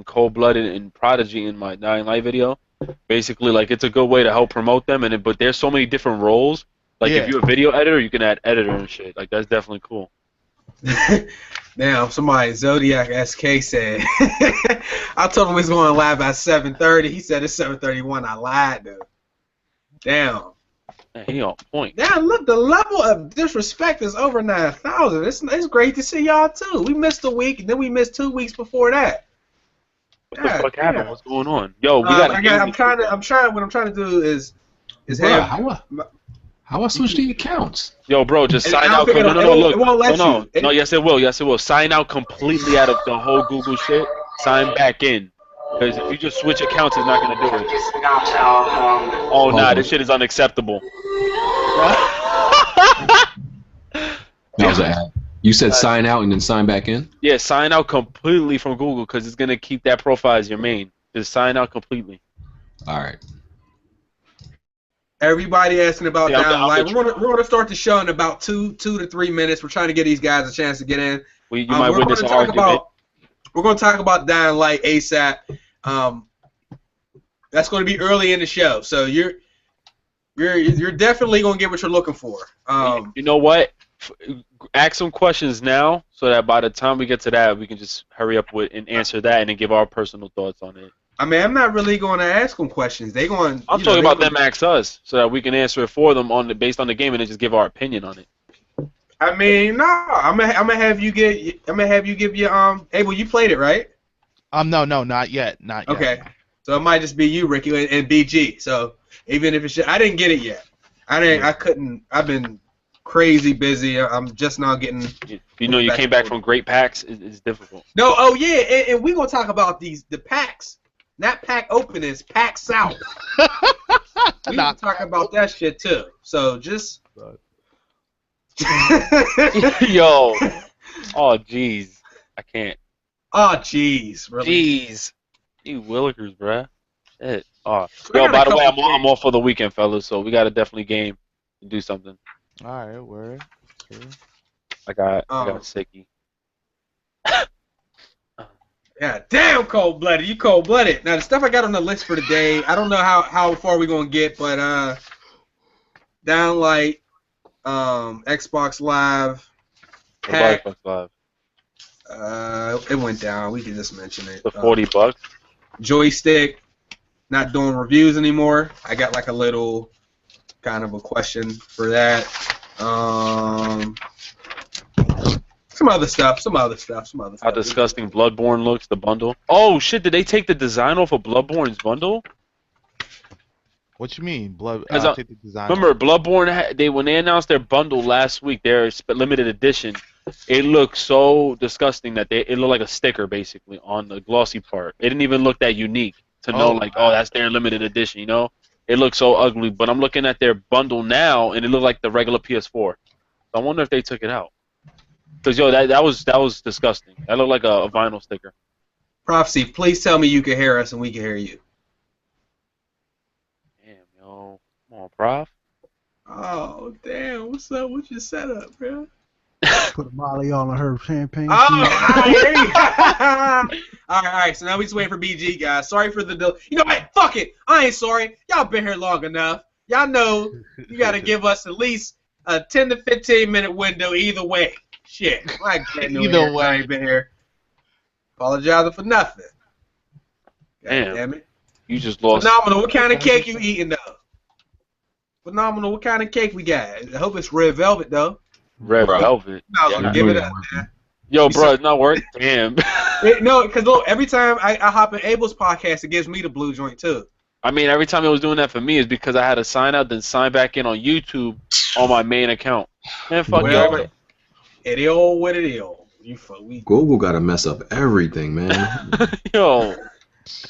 Cold Blooded and Prodigy in my Dying Light video. Basically, like it's a good way to help promote them, but there's so many different roles. Like if you're a video editor, you can add editor and shit. Like that's definitely cool. Now, somebody, Zodiac SK said, I told him we was going live at 7:30. He said it's 7:31. I lied, though. Damn. Man, he on point. Damn, look, the level of disrespect is over 9,000. It's great to see y'all, too. We missed a week, and then we missed 2 weeks before that. What the fuck happened? What's going on? Yo, we got. What I'm trying to do is have. How I switch the accounts? Yo, bro, just sign out. No, yes it will. Yes it will. Sign out completely out of the whole Google shit. Sign back in. Because if you just switch accounts, it's not gonna do it. Oh nah, this shit is unacceptable. That was an ad. You said sign out and then sign back in? Yeah, sign out completely from Google because it's gonna keep that profile as your main. Just sign out completely. All right. Everybody asking about Down Light. We're gonna start the show in about 2 to 3 minutes. We're trying to give these guys a chance to get in. You might witness an argument. We're gonna talk about Down Light ASAP. That's gonna be early in the show, so you're definitely gonna get what you're looking for. You know what? Ask some questions now, so that by the time we get to that, we can just hurry up with and answer that, and then give our personal thoughts on it. I mean, I'm not really going to ask them questions. I'm talking about them ask us, so that we can answer it for them based on the game, and then just give our opinion on it. I mean, no, I'm gonna have you give your Abel, you played it, right? No, not yet, not yet. Okay, so it might just be you, Ricky, and BG. So even if I didn't get it yet. I couldn't. I've been crazy busy. I'm just now getting. You came back from great PAX. It's difficult. No, oh yeah, and we're gonna talk about the PAX. Not pack openings, PAX South. We can talk about that shit too. So just. Yo. Oh jeez. I can't. Oh jeez. Really? Jeez. You willikers, bruh. Shit. Oh. Yo, by the way, I'm off for the weekend, fellas. So we gotta definitely game and do something. All right, word. I got a sickie. Yeah, damn cold-blooded. You cold-blooded. Now, the stuff I got on the list for today, I don't know how far we're going to get, but Downlight, Xbox Live, Hack. Xbox Live. It went down. We can just mention it. The $40. Joystiq, not doing reviews anymore. I got like a little kind of a question for that. Some other stuff. How disgusting Bloodborne looks, the bundle. Oh, shit, did they take the design off of Bloodborne's bundle? What you mean? Take the design remember, Bloodborne, when they announced their bundle last week, their limited edition, it looked so disgusting that it looked like a sticker, basically, on the glossy part. It didn't even look that unique to know, that's their limited edition, you know? It looked so ugly, but I'm looking at their bundle now, and it looked like the regular PS4. So I wonder if they took it out. Because, yo, that was disgusting. That looked like a vinyl sticker. Prophecy, please tell me you can hear us and we can hear you. Damn, yo. Come on, Prof. Oh, damn. What's up with your setup, bro? Put a molly on her champagne. Oh, all right. So now we just waiting for BG, guys. Sorry for the delay. You know what? Fuck it. I ain't sorry. Y'all been here long enough. Y'all know you got to give us at least a 10 to 15 minute window either way. Shit. Either way. I ain't been here. Apologizing for nothing. God damn it. You just lost. Phenomenal. What kind of cake you eating, though? Phenomenal. What kind of cake we got? I hope it's red velvet, though. Red velvet. No, give it up, man. Yo, bro, it's not worth. Damn. No, because look, every time I hop in Abel's podcast, it gives me the blue joint too. I mean, every time it was doing that for me is because I had to sign out, then sign back in on YouTube on my main account. Man, fuck you. It is what it is. Google gotta mess up everything, man. Yo,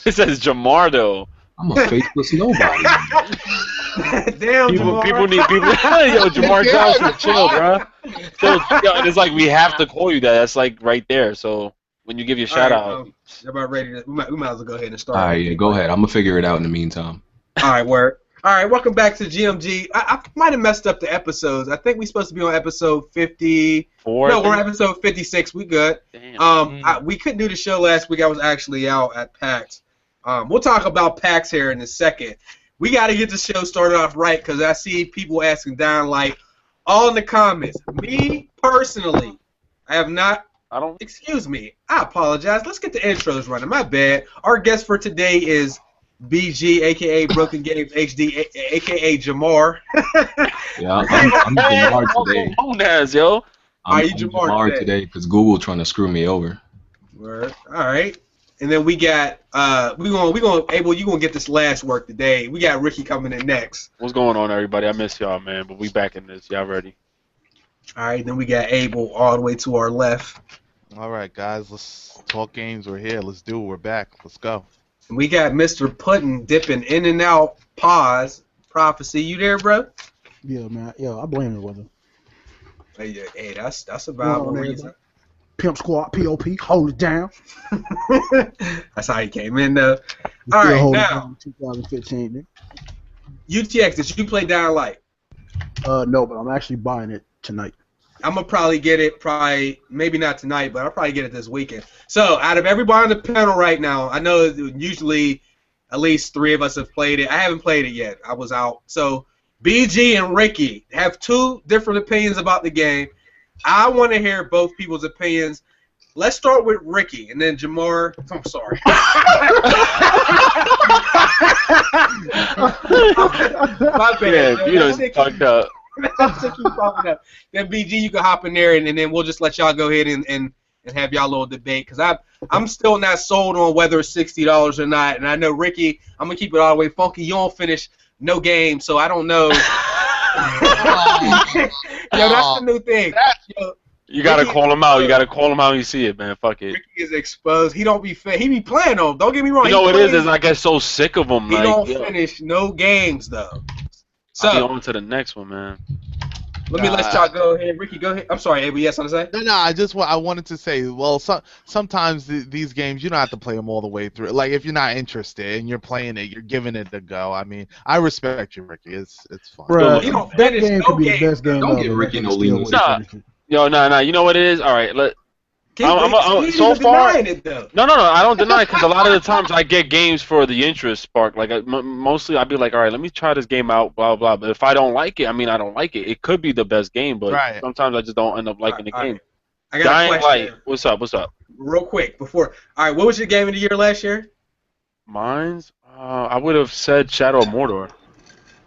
it says Jamardo. I'm a faithless nobody. Damn, people need people. Yo, Jamar Johnson, chill, bro. Yo, it's like we have to call you that. That's like right there. So when you give your shout out, you're about ready. We might as well go ahead and start. All right, yeah, go ahead. I'm gonna figure it out in the meantime. All right, work. All right, welcome back to GMG. I might have messed up the episodes. I think we're supposed to be on episode 54. No, we're on episode 56. We good. Damn. We couldn't do the show last week. I was actually out at PAX. We'll talk about PAX here in a second. We got to get the show started off right because I see people asking down like all in the comments. Me personally, I have not. Excuse me. I apologize. Let's get the intros running. My bad. Our guest for today is BG, aka BrokenGamezHD, aka Jamar. Yeah, I'm Jamar today. Yo. I'm Jamar today because Google trying to screw me over. Word. All right. And then we got we gonna Abel, you gonna get this last work today. We got Ricky coming in next. What's going on, everybody? I miss y'all, man, but we back in this. Y'all ready? All right. Then we got Abel all the way to our left. All right, guys, let's talk games. We're here. Let's do it. We're back. Let's go. And we got Mr. Puddin dipping in and out. Pause. Prophecy. You there, bro? Yeah, man. Yo, I blame the weather. Hey, that's about one reason. Pimp Squad, POP, hold it down. That's how he came in, though. All right, now. 2015. Man. UTX, did you play Dying Light? No, but I'm actually buying it tonight. I'm going to probably get it, maybe not tonight, but I'll probably get it this weekend. So, out of everybody on the panel right now, I know usually at least 3 of us have played it. I haven't played it yet. I was out. So, BG and Ricky have 2 different opinions about the game. I want to hear both people's opinions. Let's start with Ricky, and then Jamar. I'm sorry. My bad. Yeah, you done fucked up. Then BG, you can hop in there, and then we'll just let y'all go ahead and have y'all a little debate. Because I'm still not sold on whether it's $60 or not. And I know, Ricky, I'm going to keep it all the way funky. You don't finish no game, so I don't know. Yo, that's the new thing. Yo, you gotta call him out. You gotta call him out when you see it, man. Fuck it. Ricky is exposed. He don't be He be playing them. Don't get me wrong. You know what it is I get so sick of him. He don't finish no games though. So I'll be on to the next one, man. Let y'all go ahead. Ricky, go ahead. I'm sorry, Abel. Yes, want to say? No. I wanted to say. Well, sometimes these games you don't have to play them all the way through. Like if you're not interested and you're playing it, you're giving it a go. I mean, I respect you, Ricky. It's fun. Bro, you don't that finish game no could be the game. best game Don't ever. get Ricky no Still leniency. wouldn't finish it. Nah. You know what it is? All right, He's so far. it, though. No. I don't deny it because a lot of the times I get games for the interest spark. Like mostly I'd be like, all right, let me try this game out, blah blah. But if I don't like it, I mean I don't like it. It could be the best game, but sometimes I just don't end up liking the game. Right. I got a question. What's up? Real quick before. All right, what was your game of the year last year? Mine's. I would have said Shadow of Mordor.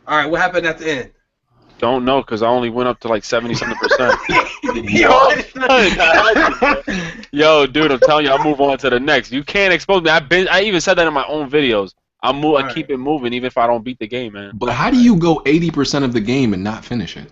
All right, what happened at the end? Don't know because I only went up to like 70-something%. Yo, dude, I'm telling you, I'll move on to the next. You can't expose me. I even said that in my own videos. I keep it moving even if I don't beat the game, man. But how do you go 80% of the game and not finish it?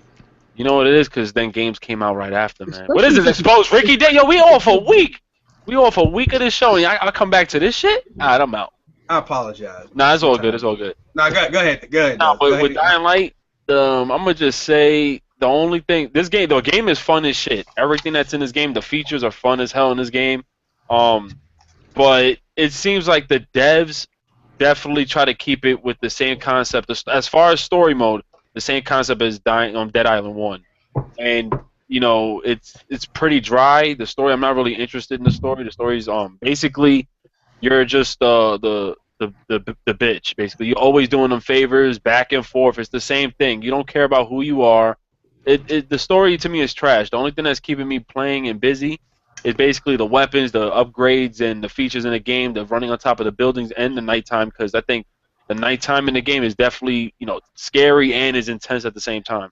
You know what it is? Because then games came out right after, man. What is this? Exposed Ricky? Yo, we off a week. We off a week of this show, and I'll come back to this shit? All right, I'm out. I apologize. Nah, it's all good. It's all good. Nah, go ahead. Nah, but with Dying Light, I'm gonna just say the only thing the game is fun as shit. Everything that's in this game, the features are fun as hell in this game. But it seems like the devs definitely try to keep it with the same concept as far as story mode, the same concept as Dead Island 1. And you know, it's pretty dry. The story, I'm not really interested in the story. The story's basically you're just the bitch, basically. You're always doing them favors back and forth. It's the same thing. You don't care about who you are. The story to me is trash. The only thing that's keeping me playing and busy is basically the weapons, the upgrades, and the features in the game, the running on top of the buildings, and the nighttime, because I think the nighttime in the game is definitely, you know, scary and is intense at the same time.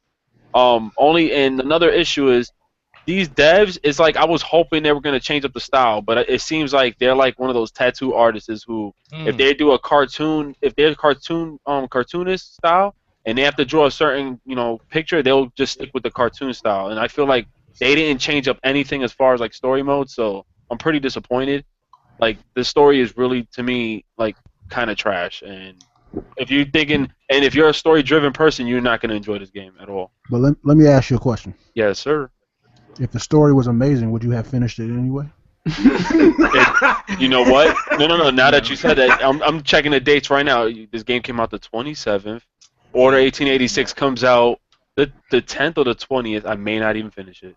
And another issue is these devs, it's like I was hoping they were going to change up the style, but it seems like they're like one of those tattoo artists who, if they do a cartoon, if they're cartoonist style, and they have to draw a certain, you know, picture, they'll just stick with the cartoon style. And I feel like they didn't change up anything as far as like story mode, so I'm pretty disappointed. Like the story is really, to me, like kind of trash. And if you're thinking, and if you're a story-driven person, you're not going to enjoy this game at all. But let me ask you a question. Yes, sir. If the story was amazing, would you have finished it anyway? You know what? No. Now that you said that, I'm checking the dates right now. This game came out the 27th. Order 1886 comes out the 10th or the 20th. I may not even finish it.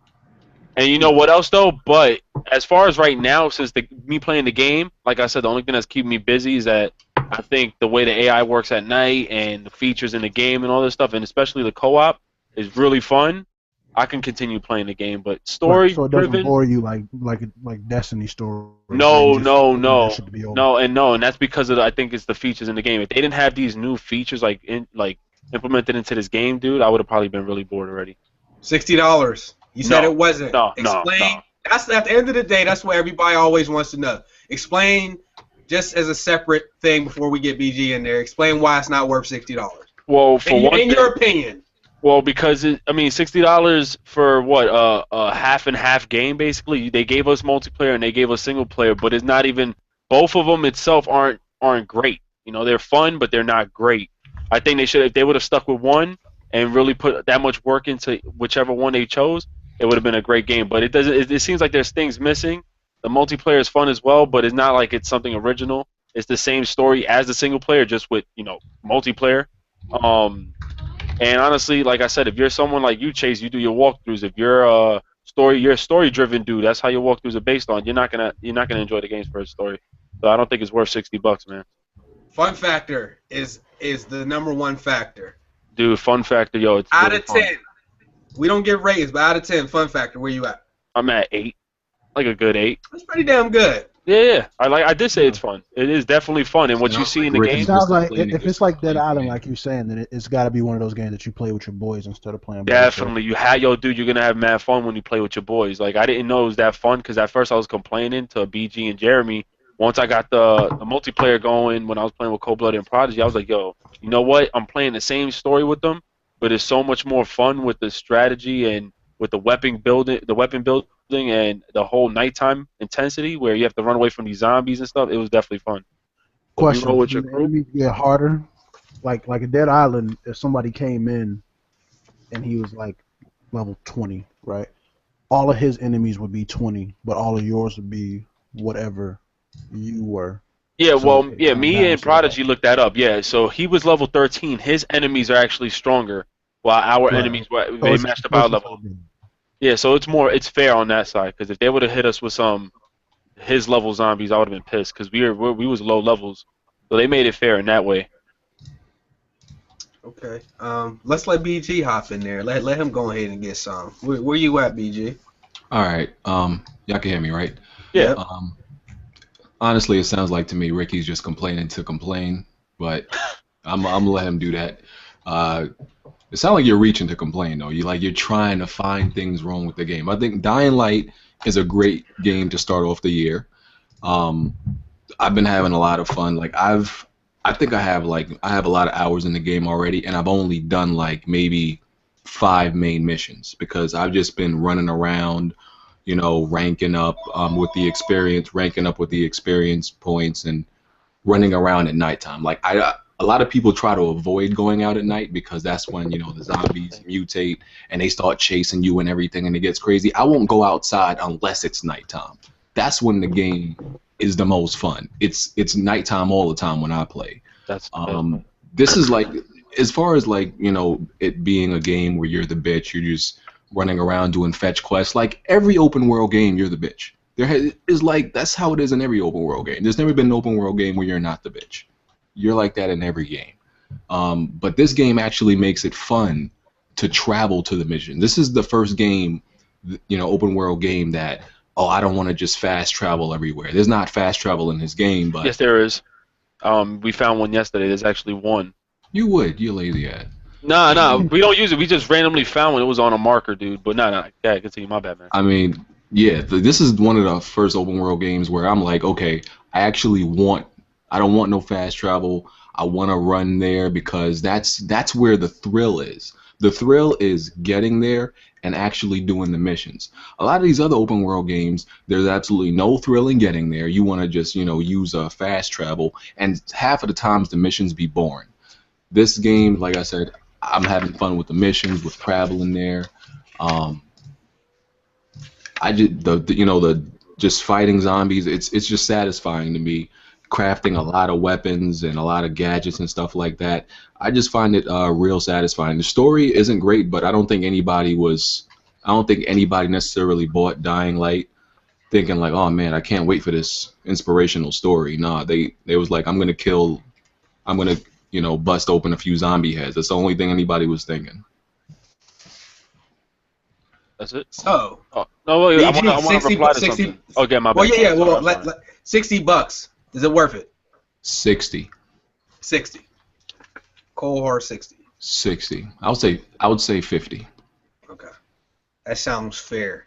And you know what else though? But as far as right now, since me playing the game, like I said, the only thing that's keeping me busy is that I think the way the AI works at night and the features in the game and all this stuff, and especially the co-op, is really fun. I can continue playing the game, but story So it doesn't driven. bore you like Destiny story. No, You just no, want no, that shit to be over. and that's because of I think it's the features in the game. If they didn't have these new features implemented into this game, dude, I would have probably been really bored already. $60. You said No, it wasn't. no. Explain. That's at the end of the day. That's what everybody always wants to know. Explain, just as a separate thing before we get BG in there. Explain why it's not worth $60. Well, for in your opinion. Well, because $60 for what a half and half game basically. They gave us multiplayer and they gave us single player, but it's not even both of them itself aren't great. You know, they're fun, but they're not great. I think if they would have stuck with one and really put that much work into whichever one they chose, it would have been a great game. But it doesn't. It seems like there's things missing. The multiplayer is fun as well, but it's not like it's something original. It's the same story as the single player, just with multiplayer. And honestly, like I said, if you're someone like you, Chase, you do your walkthroughs. If you're a story-driven dude, that's how your walkthroughs are based on. You're not gonna enjoy the games for its story. So I don't think it's worth $60, man. Fun factor is the number one factor. Dude, fun factor, yo, it's out really of 10. Fun. We don't give ratings, but out of 10, fun factor, where you at? I'm at 8, like a good 8. That's pretty damn good. Yeah. I did say it's fun. It is definitely fun, and what you see in the game. It sounds like if it's like Dead Island, like you're saying, then it's got to be one of those games that you play with your boys instead of playing. Definitely, dude, you're gonna have mad fun when you play with your boys. Like I didn't know it was that fun because at first I was complaining to BG and Jeremy. Once I got the multiplayer going when I was playing with Cold Blooded and Prodigy, I was like, yo, you know what? I'm playing the same story with them, but it's so much more fun with the strategy and with the weapon building, and the whole nighttime intensity where you have to run away from these zombies and stuff. It was definitely fun. Question: With your enemies get harder, like a Dead Island. If somebody came in and he was like level 20, right? All of his enemies would be 20, but all of yours would be whatever you were. Yeah, me and Prodigy looked that up. Yeah, so he was level 13. His enemies are actually stronger, while our enemies they matched up our level. Yeah, so it's fair on that side because if they would have hit us with some his level zombies, I would have been pissed because we was low levels, so they made it fair in that way. Okay, let's let BG hop in there. Let him go ahead and get some. Where you at, BG? All right, y'all can hear me, right? Yeah. Honestly, it sounds like to me Ricky's just complaining to complain, but I'm gonna let him do that. It sounds like you're reaching to complain though. You're trying to find things wrong with the game. I think Dying Light is a great game to start off the year. I've been having a lot of fun. I think I have a lot of hours in the game already, and I've only done like maybe 5 main missions because I've just been running around, ranking up with the experience points and running around at nighttime. A lot of people try to avoid going out at night because that's when the zombies mutate and they start chasing you and everything and it gets crazy. I won't go outside unless it's nighttime. That's when the game is the most fun. It's nighttime all the time when I play. That's this is like, as far as it being a game where you're the bitch, you're just running around doing fetch quests. Like every open world game, you're the bitch. That's how it is in every open world game. There's never been an open world game where you're not the bitch. You're like that in every game. But this game actually makes it fun to travel to the mission. This is the first game, open world game that, I don't want to just fast travel everywhere. There's not fast travel in this game, but... Yes, there is. We found one yesterday. There's actually one. You're lazy at. Nah, we don't use it. We just randomly found one. It was on a marker, dude. But yeah, continue. My bad, man. I mean, yeah, this is one of the first open world games where I'm like, okay, I don't want no fast travel. I want to run there because that's where the thrill is. The thrill is getting there and actually doing the missions. A lot of these other open world games, there's absolutely no thrill in getting there. You want to just, use a fast travel, and half of the times the missions be boring. This game, like I said, I'm having fun with the missions, with traveling there. Just fighting zombies. It's just satisfying to me. crafting a lot of weapons and a lot of gadgets and stuff like that. I just find it real satisfying. The story isn't great, but I don't think anybody necessarily bought Dying Light thinking like, oh man, I can't wait for this inspirational story. Nah, they was like, I'm gonna bust open a few zombie heads. That's the only thing anybody was thinking. That's it. So, no, wait, I want to 60, reply to 60, something. Okay, my bad. well, yeah. Well, Sorry. $60. Is it worth it? 60. 60. Cold hard 60. 60. I would say 50. Okay, that sounds fair.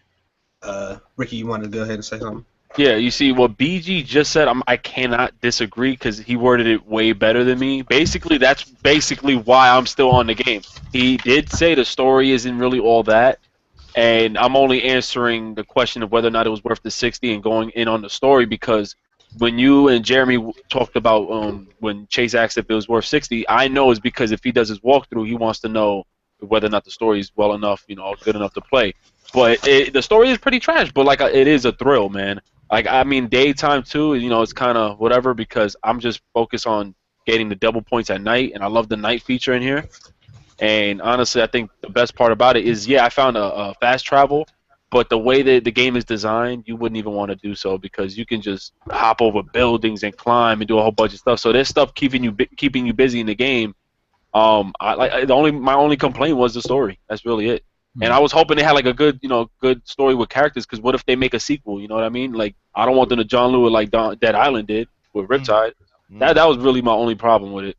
Ricky, you want to go ahead and say something? Yeah, you see what BG just said. I cannot disagree because he worded it way better than me. Basically, that's basically why I'm still on the game. He did say the story isn't really all that, and I'm only answering the question of whether or not it was worth the 60 and going in on the story because when you and Jeremy talked about when Chase asked if it was worth 60, I know it's because if he does his walkthrough, he wants to know whether or not the story is well enough, good enough to play. But the story is pretty trash, but like it is a thrill, man. Like I mean, daytime too. It's kind of whatever because I'm just focused on getting the double points at night, and I love the night feature in here. And honestly, I think the best part about it is, I found a fast travel, but the way that the game is designed, you wouldn't even want to do so because you can just hop over buildings and climb and do a whole bunch of stuff. So there's stuff keeping you busy in the game. My only complaint was the story. That's really it. And I was hoping they had like a good story with characters. Because what if they make a sequel? You know what I mean? Like I don't want them to John Lewis like Dead Island did with Riptide. That was really my only problem with it.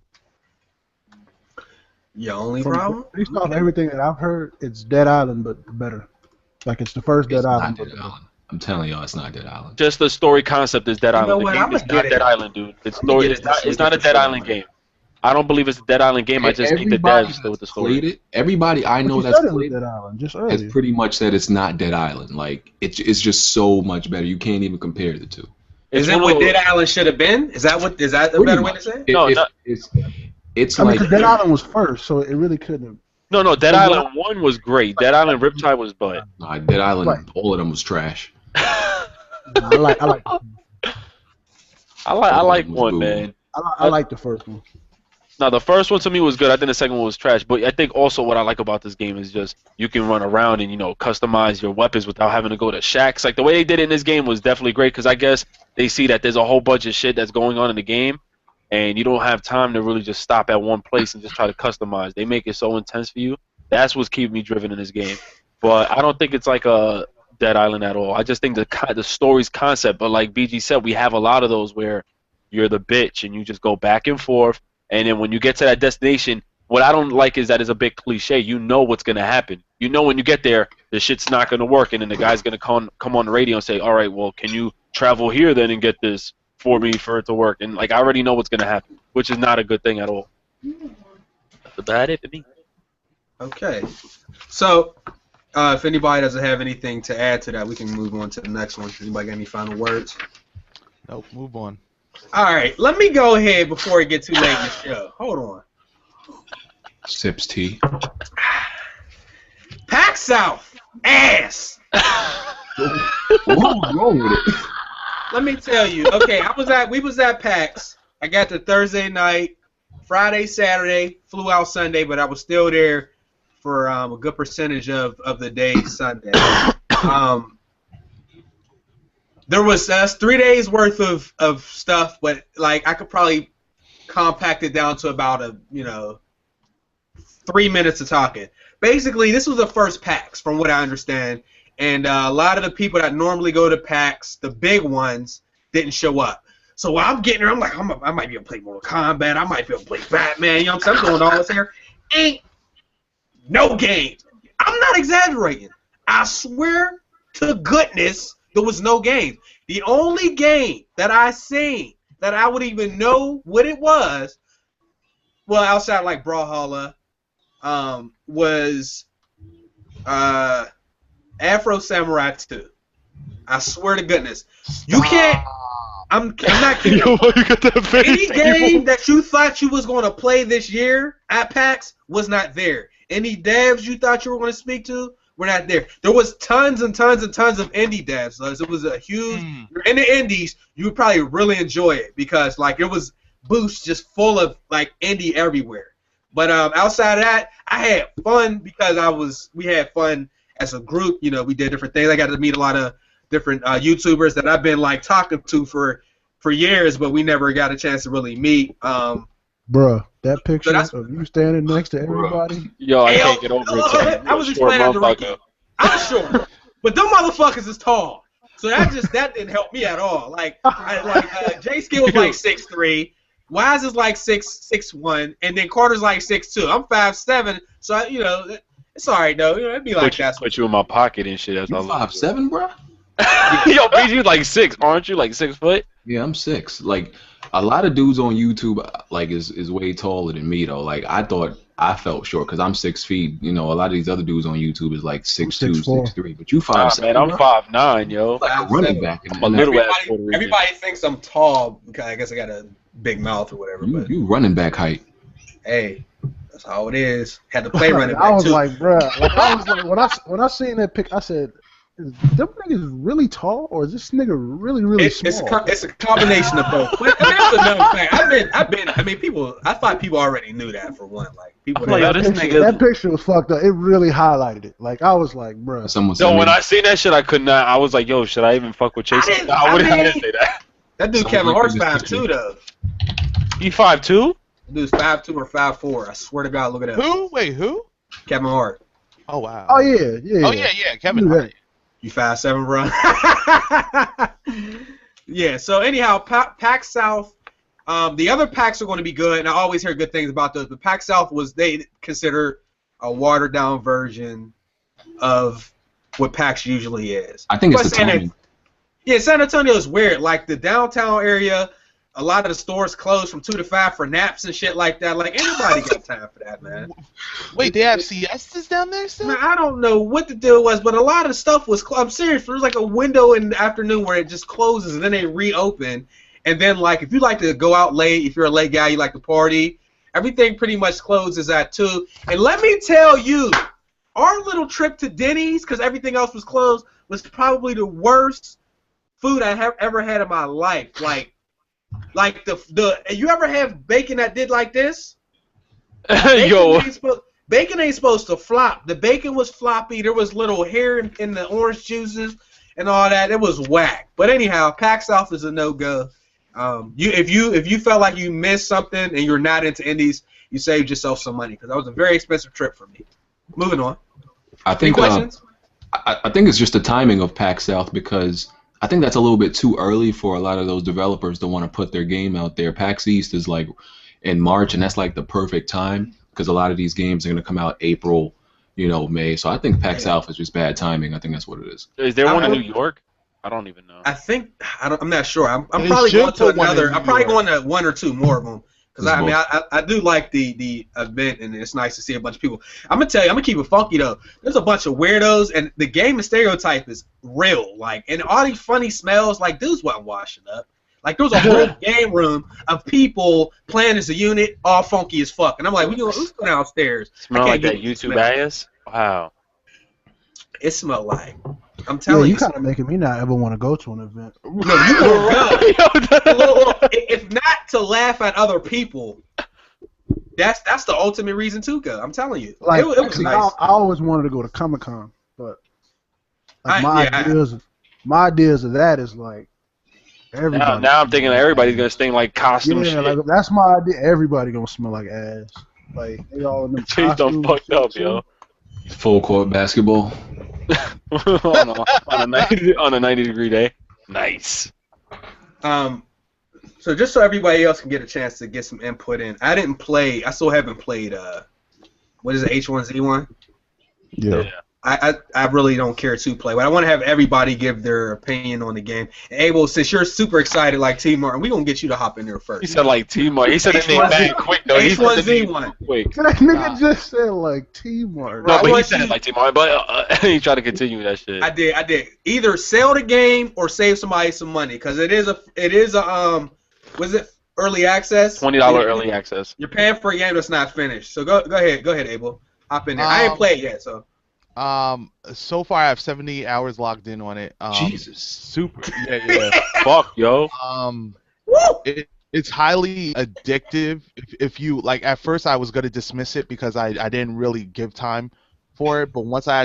Your only problem? Based off everything that I've heard, it's Dead Island, but better. Like it's the first Dead Island. Not Dead Island. I'm telling y'all, it's not Dead Island. Just the story concept is Dead Island. What? The game is not Dead Island, dude. It's not a Dead Island game. I don't believe it's a Dead Island game. I just think the devs still with the story. Everybody I know that's played Dead Island just has pretty much said it's not Dead Island. Like it's just so much better. You can't even compare the two. Is that what Dead Island should have been? Is that a better way to say it? No, it's I mean, like Dead Island was first, so it really couldn't have. No, Dead Island 1 was great. Dead Island Riptide was butt. Nah, Dead Island, all of them was trash. I like one, man. I like the first one. Now, the first one to me was good. I think the second one was trash. But I think also what I like about this game is just you can run around and, customize your weapons without having to go to shacks. Like, the way they did it in this game was definitely great because I guess they see that there's a whole bunch of shit that's going on in the game, and you don't have time to really just stop at one place and just try to customize. They make it so intense for you. That's what's keeping me driven in this game. But I don't think it's like a Dead Island at all. I just think the story's concept. But like BG said, we have a lot of those where you're the bitch and you just go back and forth. And then when you get to that destination, what I don't like is that it's a big cliche. You know what's going to happen. You know when you get there, the shit's not going to work. And then the guy's going to come on the radio and say, all right, well, can you travel here then and get this for me for it to work? And, like, I already know what's going to happen, which is not a good thing at all. That's about it for me. Okay. So, if anybody doesn't have anything to add to that, we can move on to the next one. Anybody got any final words? Nope, move on. All right, let me go ahead before it gets too late in the show. Hold on. Sips tea. PAX South ass. What's wrong with it? Let me tell you. Okay, we was at PAX. I got there Thursday night, Friday, Saturday, flew out Sunday, but I was still there for a good percentage of the day Sunday. There was 3 days worth of stuff, but like I could probably compact it down to about 3 minutes of talking. Basically, this was the first PAX, from what I understand, and a lot of the people that normally go to PAX, the big ones, didn't show up. So while I'm getting there, I'm like, I might be able to play Mortal Kombat, I might be able to play Batman, you know what I'm saying? I'm doing all this here. Ain't no games. I'm not exaggerating. I swear to goodness, there was no games. The only game that I seen that I would even know what it was, well, outside like Brawlhalla, was Afro Samurai 2. I swear to goodness. You can't. I'm not kidding. You got that face. Any game that you thought you was going to play this year at PAX was not there. Any devs you thought you were going to speak to we're not there. There was tons and tons and tons of indie devs. So it was a huge. You're in the indies, you would probably really enjoy it because like it was booths just full of like indie everywhere. But outside of that, I had fun because we had fun as a group. You know, we did different things. I got to meet a lot of different YouTubers that I've been like talking to for years, but we never got a chance to really meet. Bruh, that picture of you standing next to everybody. Yo, I can't get over it. I was explaining to Ricky. I'm short, but them motherfuckers is tall. So that didn't help me at all. Like J Skill was like 6'3", Wise is like 6'1", and then Carter's like 6'2". I'm 5'7", so it's alright though. It'd be like that. Put you in my pocket and shit. That's you 5'7", bro? Yo, BG, you like 6, aren't you? Like 6 foot? Yeah, I'm 6. Like a lot of dudes on YouTube, like is way taller than me though. Like I thought I felt short because I'm 6 feet. You know, a lot of these other dudes on YouTube is like 6'2", 6'3". But you 5'7". Man, I'm 5'9", yo. Like a running back. I'm a little ass Puerto Rican. Everybody thinks I'm tall because I guess I got a big mouth or whatever. But you running back height. Hey, that's how it is. Had to play running back I was too. like, bruh. Like, I was like, when I seen that pic, I said, "Is them niggas really tall, or is this nigga really small?" It's a combination of both. But that's another thing. I mean, I thought people already knew that for one. Like people. That picture was fucked up. It really highlighted it. Like I was like, bruh. When I seen that shit, I could not. I was like, yo, should I even fuck with Chase? I didn't say that. That dude Kevin Hart's 5'2" though. He 5'2"? Dude's 5'2" or 5'4". I swer to God, look at that. Who? Wait, who? Kevin Hart. Oh wow. Oh yeah. Oh yeah, Kevin Hart. You 5'7", bro. Yeah. So anyhow, PAX South. The other PAX are going to be good, and I always hear good things about those. But PAX South they consider a watered down version of what PAX usually is. I think it's the timing. Yeah, San Antonio is weird. Like the downtown area, a lot of the stores close from 2 to 5 for naps and shit like that. Like anybody got time for that, man. Wait, they have siestas down there still? Man, I don't know what the deal was, but a lot of the stuff was I'm serious. There was like a window in the afternoon where it just closes and then they reopen. And then like if you like to go out late, if you're a late guy, you like to party, everything pretty much closes at 2. And let me tell you, our little trip to Denny's, because everything else was closed, was probably the worst food I have ever had in my life. Like the you ever have bacon that did like this? Bacon ain't supposed to flop. The bacon was floppy. There was little hair in the orange juices and all that. It was whack. But anyhow, PAX South is a no-go. If you felt like you missed something and you're not into indies, you saved yourself some money because that was a very expensive trip for me. Moving on. I think questions? I think it's just the timing of PAX South because I think that's a little bit too early for a lot of those developers to want to put their game out there. PAX East is like in March, and that's like the perfect time because a lot of these games are going to come out April, May. So I think PAX South is just bad timing. I think that's what it is. Is there one in New York? I don't even know. I'm not sure. I'm probably going to another. I'm probably going to 1 or 2 more of them. Because I do like the event, and it's nice to see a bunch of people. I'm gonna keep it funky though. There's a bunch of weirdos, and the gaming stereotype is real. Like, and all these funny smells, like dudes wasn't washing up. Like there was a whole game room of people playing as a unit, all funky as fuck. And I'm like, let's go downstairs. Smell like that YouTube ass? Wow. It smelled like. I'm telling you. You kind of making me not ever want to go to an event. No, you won't go. If not to laugh at other people, that's the ultimate reason to go. I'm telling you. Like, it was nice. I always wanted to go to Comic-Con, but like, my ideas of that is like everybody. Now I'm thinking everybody's gonna stink like costume shit. Like that's my idea. Everybody gonna smell like ass. Like they all in them costumes. Done fucked up, yo. Full court basketball. on a 90-degree day. Nice. So just so everybody else can get a chance to get some input in, I still haven't played, what is it, H1Z1? Yeah. I really don't care to play, but I want to have everybody give their opinion on the game. And Abel, since you're super excited like T Martin, we're going to get you to hop in there first. He said like T Martin. He said his name back quick, though. H1Z1. Quick. That nigga just said like T Martin. No, but he said it like T Martin, but he tried to continue that shit. I did. Either sell the game or save somebody some money, because it is a was it early access? $20 early access. You're paying for a game that's not finished. So go ahead, Abel. Hop in there. I ain't played yet, so. So far I have 70 hours logged in on it. Jesus. Super. Yeah. Fuck, yo. Um, Woo! it's highly addictive. If you like, at first I was gonna dismiss it because I didn't really give time for it, but once I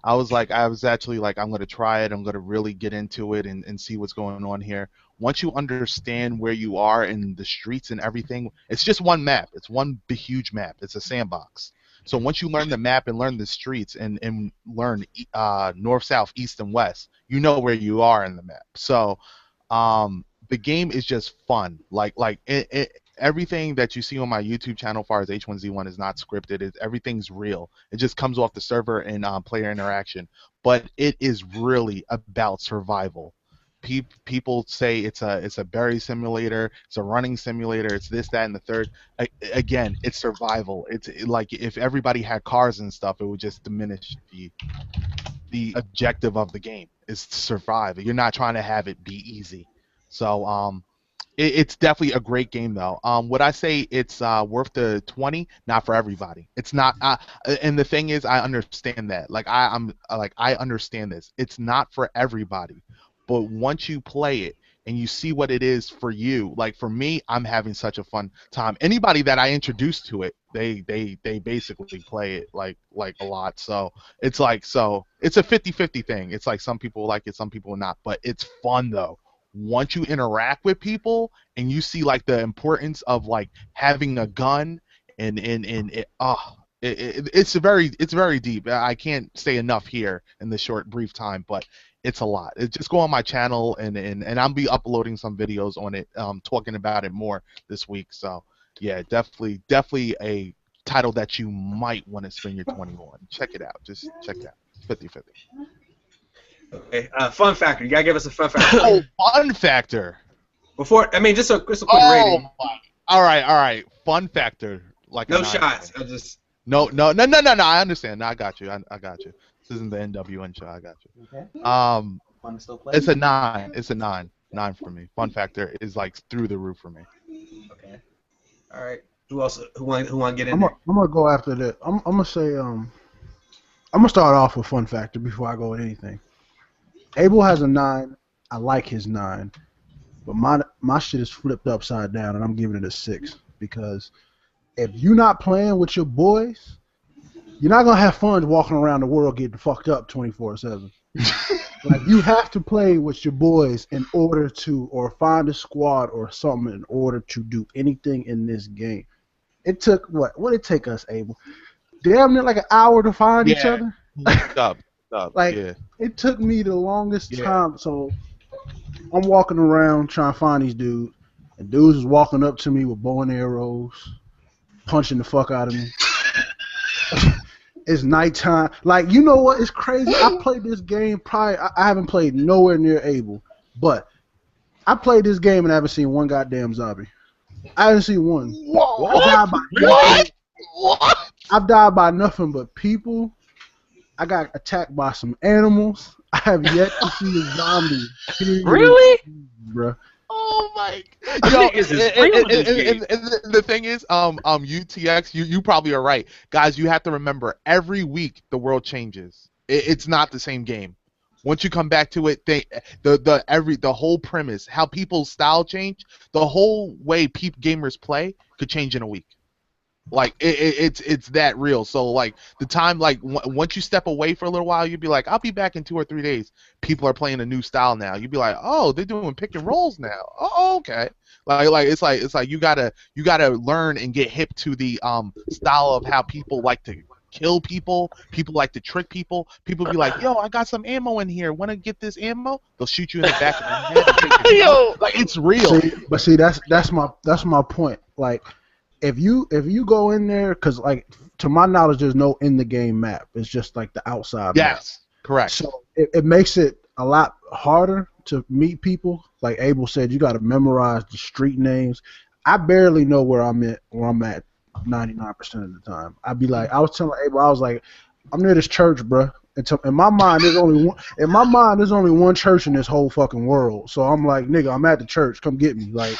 was actually like I'm gonna try it. I'm gonna really get into it and see what's going on here. Once you understand where you are in the streets and everything, it's just one map. It's one big huge map. It's a sandbox. So once you learn the map and learn the streets and learn north, south, east, and west, you know where you are in the map. So the game is just fun. Everything that you see on my YouTube channel, as far as H1Z1, is not scripted. Everything's real. It just comes off the server and player interaction. But it is really about survival. People say it's a berry simulator, it's a running simulator, it's this, that, and the third. Again, it's survival. It's like if everybody had cars and stuff, it would just diminish the objective of the game is to survive. You're not trying to have it be easy. So it's definitely a great game though. Would I say it's worth the 20? Not for everybody. It's not. And the thing is, I understand that. I understand this. It's not for everybody. But once you play it and you see what it is for you, like for me, I'm having such a fun time. Anybody that I introduce to it, they basically play it like a lot. So it's a 50-50 thing. It's like some people like it, some people not. But it's fun though. Once you interact with people and you see like the importance of like having a gun it's very deep. I can't say enough here in this short brief time, but it's a lot. Just go on my channel and I'll be uploading some videos on it, talking about it more this week. So yeah, definitely a title that you might want to spend your 20 on. Check it out. Just check it out. 50-50. Okay. Fun factor. You gotta give us a fun factor. Oh, fun factor. Just a quick rating. All right. Fun factor. Like no shots. No. I understand. No, I got you. I got you. This isn't the NWN show. I got you. Okay. Fun to still play? It's a 9. It's a 9. 9 for me. Fun factor is like through the roof for me. Okay. All right. Who else? Who want to get in there? I'm gonna go after that. I'm gonna say I'm gonna start off with fun factor before I go with anything. Abel has a 9. I like his 9, but my shit is flipped upside down, and I'm giving it a 6 because if you're not playing with your boys, you're not gonna have fun walking around the world getting fucked up 24/7. Like you have to play with your boys in order to, or find a squad or something in order to do anything in this game. It took what did it take us, Abel? Damn near like an hour to find each other. Stop. Like it took me the longest time. So I'm walking around trying to find these dudes, and dudes is walking up to me with bow and arrows, punching the fuck out of me. It's nighttime. Like, you know what? It's crazy. I played this game probably. I haven't played nowhere near Abel, but I played this game and I haven't seen one goddamn zombie. I haven't seen one. What? I've died by nothing but people. I got attacked by some animals. I have yet to see a zombie. Really? Bruh. Oh my! And the thing is, UTX, you probably are right, guys. You have to remember, every week the world changes. It's not the same game. Once you come back to it, the whole premise, how people's style change, the whole way gamers play could change in a week. Like it's that real. So like the time, like once you step away for a little while, you'd be like, I'll be back in 2 or 3 days. People are playing a new style now. You'd be like, oh, they're doing pick and rolls now. Oh, okay. Like it's like you gotta learn and get hip to the style of how people like to kill people. People like to trick people. People be like, yo, I got some ammo in here. Want to get this ammo? They'll shoot you in the back of the head. And take it. Yo, like it's real. See, that's my point. Like. If you go in there, because like to my knowledge, there's no in the game map. It's just like the outside map. Yes, correct. So it makes it a lot harder to meet people. Like Abel said, you got to memorize the street names. I barely know where I'm at 99% of the time. I was telling Abel, I was like, I'm near this church, bro. In my mind, there's only one church in this whole fucking world. So I'm like, nigga, I'm at the church. Come get me. Like,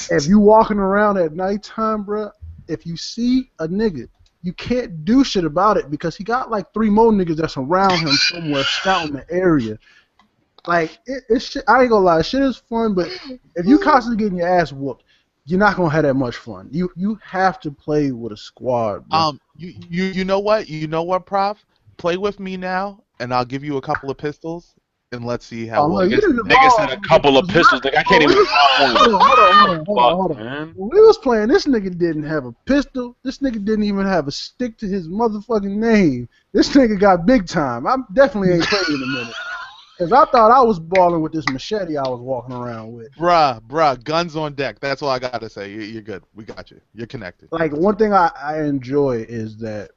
if you walking around at nighttime, bro, if you see a nigga, you can't do shit about it because he got like 3 more niggas that's around him somewhere scouting the area. Like it's shit. I ain't gonna lie, shit is fun, but if you constantly getting your ass whooped, you're not gonna have that much fun. You have to play with a squad. Bro. You know what, Prof? Play with me now, and I'll give you a couple of pistols, and let's see how well. Nigga said a couple of pistols. Like I can't even. Hold on. When we was playing, this nigga didn't have a pistol. This nigga didn't even have a stick to his motherfucking name. This nigga got big time. I definitely ain't playing in a minute. Cause I thought I was balling with this machete I was walking around with. Bruh, guns on deck. That's all I gotta say. You're good. We got you. You're connected. Like one thing I enjoy is that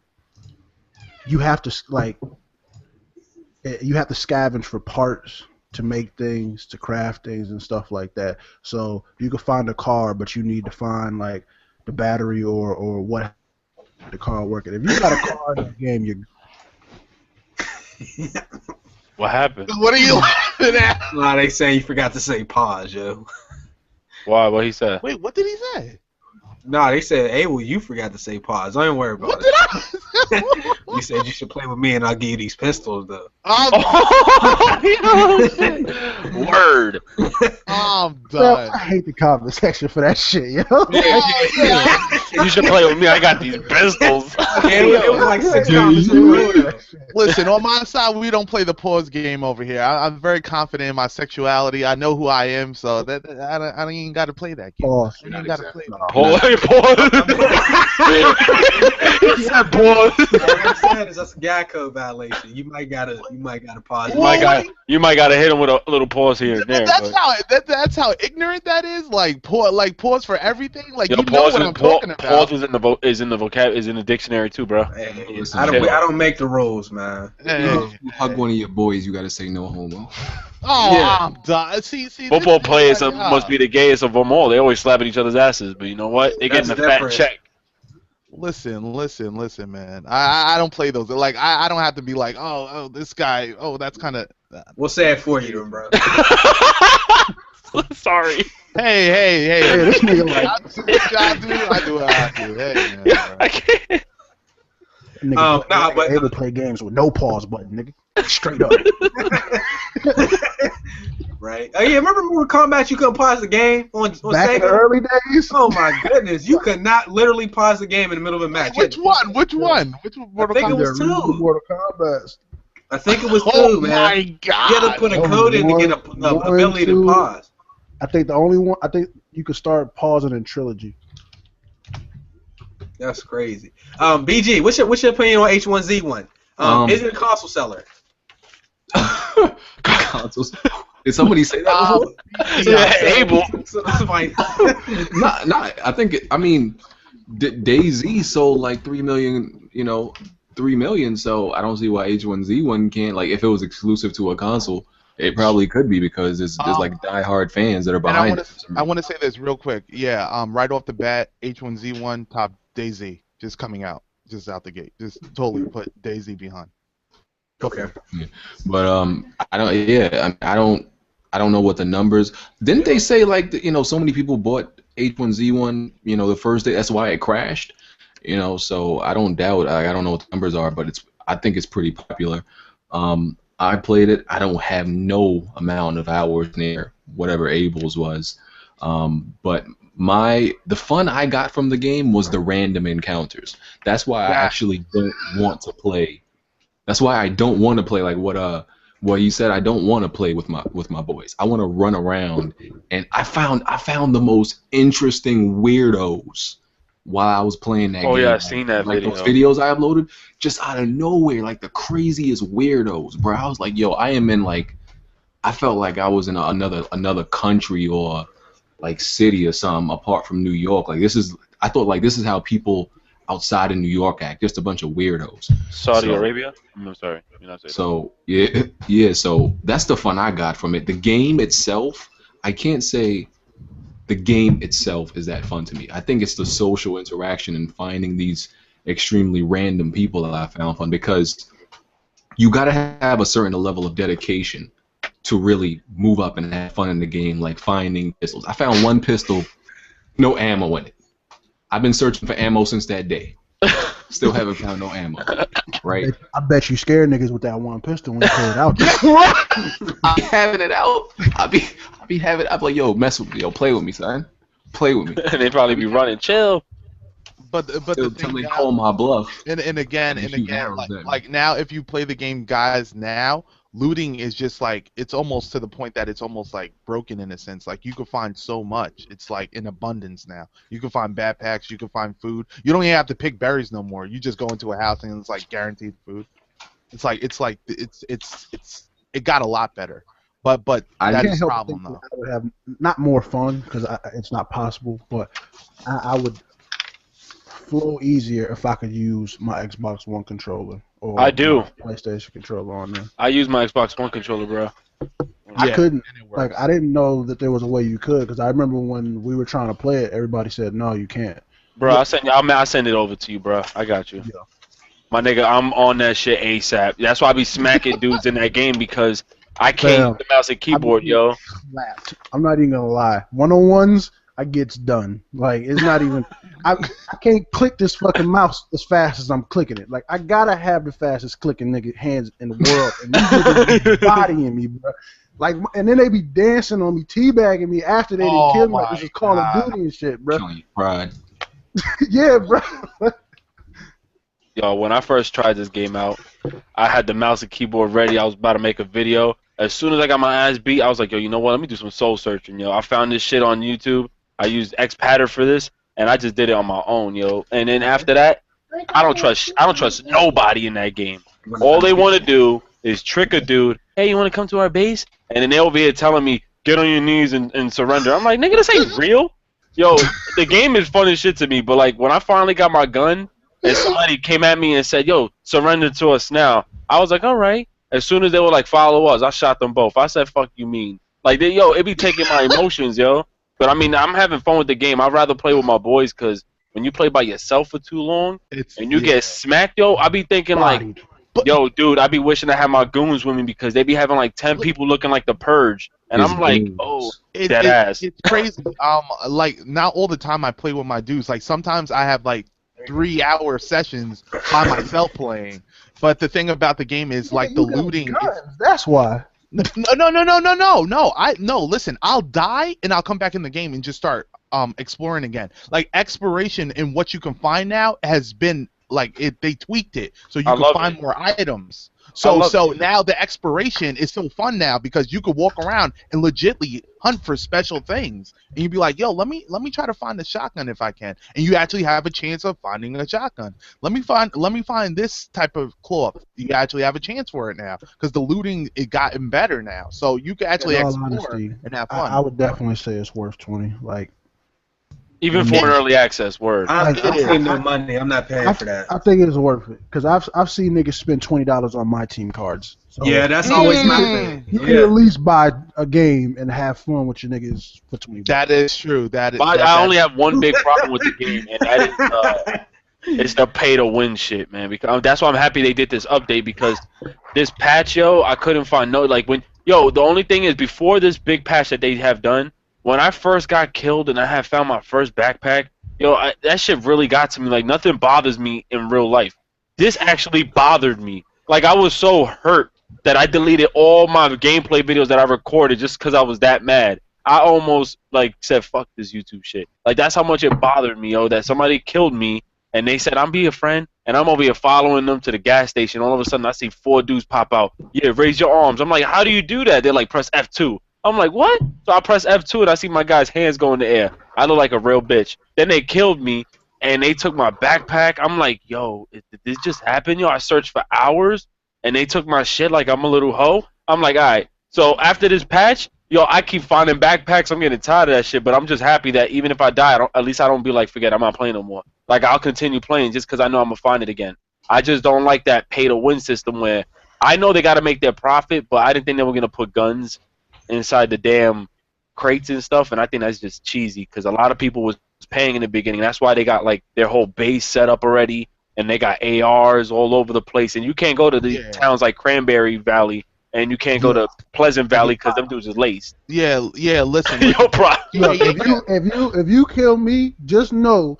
you have to scavenge for parts to make things, to craft things and stuff like that. So you can find a car, but you need to find like the battery or what the car working. If you got a car in the game, you're. What happened? What are you laughing at? Nah, they saying you forgot to say pause, yo. Why? What he said? Wait, what did he say? Nah, they said, hey, well, you forgot to say pause. Don't even worry about What it. did I? You said you should play with me and I'll give you these pistols, though. Word. I'm Well, done. I hate the comment section for that shit, yo. You should play with me. I got these pistols. It was like 6 comments in a row. Listen, on my side, we don't play the pause game over here. I'm very confident in my sexuality. I know who I am, so that I don't even got to play that game. Pause. I ain't got to play that. Pause. He said pause. What I'm saying is that's a guy code violation. You might gotta pause. You might gotta hit him with a little pause here and there. That's how ignorant that is. Like pause for everything. Like Yo, you know what I'm talking about. Pause is in the dictionary too, bro. Hey, I don't make the rules, man. Hey. You hug one of your boys, you gotta say no homo. Oh, Yeah. I'm done. See, Football this players is must be the gayest of them all. They always slapping each other's asses, but you know what? They getting a That's fat different. check. Listen, man. I don't play those. Like I don't have to be like, oh, this guy. Oh, that's kind of. We'll say it for you, then, bro. Sorry. Hey, this nigga like I do what I do. Hey, man, bro. I can't. nigga but able to play games with no pause button, nigga. Straight up. Right. Oh yeah, remember Mortal Kombat? You couldn't pause the game on Back in Sega? the early days. Oh my goodness, you could not literally pause the game in the middle of a match. Which one? Which one? I think it was The original 2. Mortal Kombat. I think it was 2, Oh man. my You God! had to put a code in to get the One and ability to 2. pause. I think the only one. I think you could start pausing in Trilogy. That's crazy. BG, what's your opinion on H1Z1? Is it a console seller? Consoles. Did somebody say that before? Able. Somebody. I think. I mean, DayZ sold like 3 million. 3 million. So I don't see why H1Z1 can't. Like, if it was exclusive to a console, it probably could be because there's like diehard fans that are behind it. I want to say this real quick. Yeah. Right off the bat, H1Z1 top DayZ just coming out, just out the gate, just totally put DayZ behind. Okay. Yeah. But I don't. Yeah, I don't know what the numbers. Didn't they say like so many people bought H1Z1 the first day? That's why it crashed. So I don't doubt. I don't know what the numbers are, but I think it's pretty popular. I played it. I don't have no amount of hours near whatever Abel's was, but the fun I got from the game was the random encounters. That's why I actually don't want to play. That's why I don't want to play like what you said. I don't want to play with my boys. I want to run around, and I found the most interesting weirdos while I was playing that game. Oh yeah, I've seen that like video. those videos I uploaded, just out of nowhere, like the craziest weirdos, bro. I was like, yo, I am in like, I felt like I was in another country or like city or something apart from New York. Like I thought like this is how people outside of New York act, just a bunch of weirdos. Saudi Arabia? I'm sorry, you're not saying so yeah. So that's the fun I got from it. The game itself, I can't say the game itself is that fun to me. I think it's the social interaction and finding these extremely random people that I found fun, because you gotta have a certain level of dedication to really move up and have fun in the game, like finding pistols. I found one pistol, no ammo in it. I've been searching for ammo since that day. Still haven't found no ammo. Right? I bet you scared niggas with that one pistol when you pull it out. I be having it out. I be having. I be like, yo, mess with me, yo, play with me, son. Play with me. And they probably be running, chill. But the Still thing tell me now, call my bluff. and again, arrows at me. like now, if you play the game, guys, now looting is just like it's almost to the point that it's almost like broken in a sense. Like you can find so much. It's like in abundance now. You can find backpacks. You can find food. You don't even have to pick berries no more. You just go into a house and it's like guaranteed food. It got a lot better. But I that's can't the help problem thinking though. I would have not more fun because it's not possible, but I would flow easier if I could use my Xbox One controller or I do. my PlayStation controller on there. I use my Xbox One controller, bro. I couldn't. and it works. Like I didn't know that there was a way you could because I remember when we were trying to play it, everybody said no, you can't. Bro, I send it over to you, bro. I got you. Yeah. My nigga, I'm on that shit ASAP. That's why I be smacking dudes in that game because I can't use the mouse and keyboard, yo. Slapped. I'm not even gonna lie. 1-on-1s, I gets done. Like it's not even. I can't click this fucking mouse as fast as I'm clicking it. Like I gotta have the fastest clicking nigga hands in the world, and these niggas be bodying me, bro. Like, and then they be dancing on me, teabagging me after they done killed me. Like this is Call of Duty and shit, bro. Killing your pride. Yeah, bro. Yo, when I first tried this game out, I had the mouse and keyboard ready. I was about to make a video. As soon as I got my ass beat, I was like, yo, you know what? Let me do some soul searching, yo. I found this shit on YouTube. I used xPatter for this, and I just did it on my own, yo. And then after that, I don't trust nobody in that game. All they want to do is trick a dude. Hey, you want to come to our base? And then they over here telling me, get on your knees and surrender. I'm like, nigga, this ain't real. Yo, the game is fun as shit to me, but like when I finally got my gun and somebody came at me and said, yo, surrender to us now, I was like, all right. As soon as they were like, follow us, I shot them both. I said, fuck you mean. Like, it be taking my emotions, yo. But I mean, I'm having fun with the game. I'd rather play with my boys because when you play by yourself for too long and you get smacked, yo, I be thinking like, yo, dude, I be wishing I had my goons with me because they be having like 10 people looking like the Purge. And I'm like, oh, dead ass. It's crazy. Like not all the time I play with my dudes. Like sometimes I have like 3-hour sessions by myself playing. But the thing about the game is like the looting. That's why. No. Listen, I'll die and I'll come back in the game and just start exploring again. Like exploration and what you can find now has been like they tweaked it so you can find more items. So now the exploration is so fun now because you could walk around and legitly hunt for special things, and you'd be like, "Yo, let me try to find a shotgun if I can," and you actually have a chance of finding a shotgun. Let me find this type of cloth. You actually have a chance for it now because the looting it gotten better now, so you can actually explore and have fun. I would definitely say it's worth 20. Like. Even for an early access, word. I'm paying no money. I'm not paying for that. I think it's worth it because I've seen niggas spend $20 on my team cards. So yeah, that's always my thing. You can at least buy a game and have fun with your niggas for $20. That is true. I only have one big problem with the game, and that is it's the pay to win shit, man. Because that's why I'm happy they did this update because this patch, yo, I couldn't find the only thing is before this big patch that they have done. When I first got killed and I had found my first backpack, that shit really got to me. Like, nothing bothers me in real life. This actually bothered me. Like, I was so hurt that I deleted all my gameplay videos that I recorded just because I was that mad. I almost, like, said, fuck this YouTube shit. Like, that's how much it bothered me, that somebody killed me, and they said, I'm be a friend, and I'm over here following them to the gas station. All of a sudden, I see 4 dudes pop out. Yeah, raise your arms. I'm like, how do you do that? They're like, press F2. I'm like, what? So I press F2 and I see my guy's hands go in the air. I look like a real bitch. Then they killed me and they took my backpack. I'm like, yo, did this just happen? Yo, I searched for hours and they took my shit like I'm a little hoe. I'm like, all right. So after this patch, I keep finding backpacks. I'm getting tired of that shit, but I'm just happy that even if I die, at least I don't be like, forget, I'm not playing no more. Like, I'll continue playing just because I know I'm going to find it again. I just don't like that pay-to-win system where I know they got to make their profit, but I didn't think they were going to put guns inside the damn crates and stuff, and I think that's just cheesy because a lot of people was paying in the beginning. That's why they got like their whole base set up already, and they got ARs all over the place. And you can't go to the towns like Cranberry Valley, and you can't go to Pleasant Valley because them dudes is laced. Yeah. Listen, No problem. Look, if you kill me, just know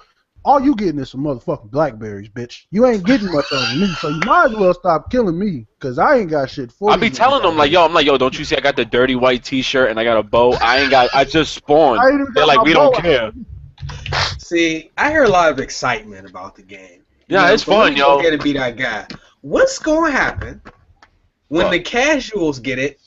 all you getting is some motherfucking blackberries, bitch. You ain't getting much out of me, so you might as well stop killing me, cause I ain't got shit for you. I be telling them like, yo, don't you see I got the dirty white T-shirt and I got a bow? I just spawned. They're like, we don't care. See, I hear a lot of excitement about the game. Yeah, it's fun, yo. Go ahead and be that guy. What's going to happen when the casuals get it?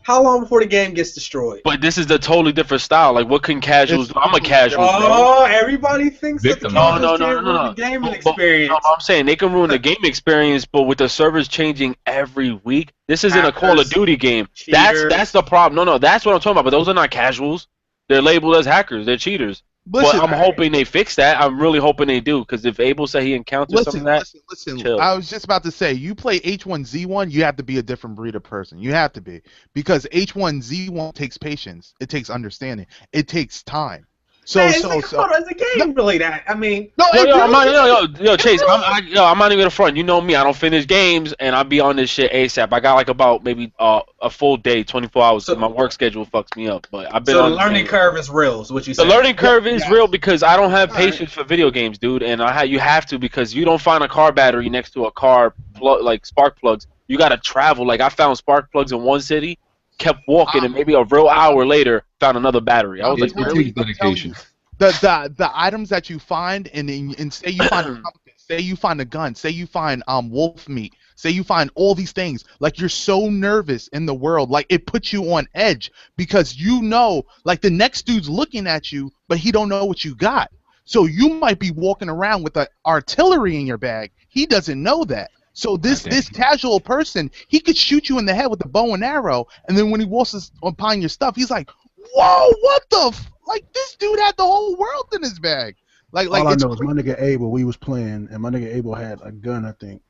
How long before the game gets destroyed? But this is a totally different style. Like, what can casuals do? I'm a casual. Oh, everybody thinks that the casuals no. ruin the gaming experience. No, I'm saying they can ruin the game experience, but with the servers changing every week, this isn't a Call of Duty game. That's the problem. No, that's what I'm talking about. But those are not casuals. They're labeled as hackers. They're cheaters. Listen, but I'm hoping they fix that. I'm really hoping they do, because if Abel said he encountered something like that, listen. Chill. I was just about to say, you play H1Z1, you have to be a different breed of person. You have to be, because H1Z1 takes patience. It takes understanding. It takes time. So it's a game really that. I mean, yo, Chase, I'm not even gonna front. You know me, I don't finish games, and I be on this shit ASAP. I got like about maybe a full day, 24 hours. So my work schedule fucks me up. But I've been. So the learning curve is real. Is what you said. The learning curve is real because I don't have patience for video games, dude, and you have to, because you don't find a car battery next to a car like spark plugs. You gotta travel. Like I found spark plugs in one city. Kept walking, and maybe a real hour later found another battery. I was like, really? Dedication. The items that you find, and say you find a compass, say you find a gun, say you find wolf meat, say you find all these things, like you're so nervous in the world, like it puts you on edge, because you know, like the next dude's looking at you, but he don't know what you got. So you might be walking around with artillery in your bag. He doesn't know that. So this casual person, he could shoot you in the head with a bow and arrow, and then when he walks upon your stuff, he's like, "Whoa, what the like this dude had the whole world in his bag." Like all I know is my nigga Abel, we was playing, and my nigga Abel had a gun, I think,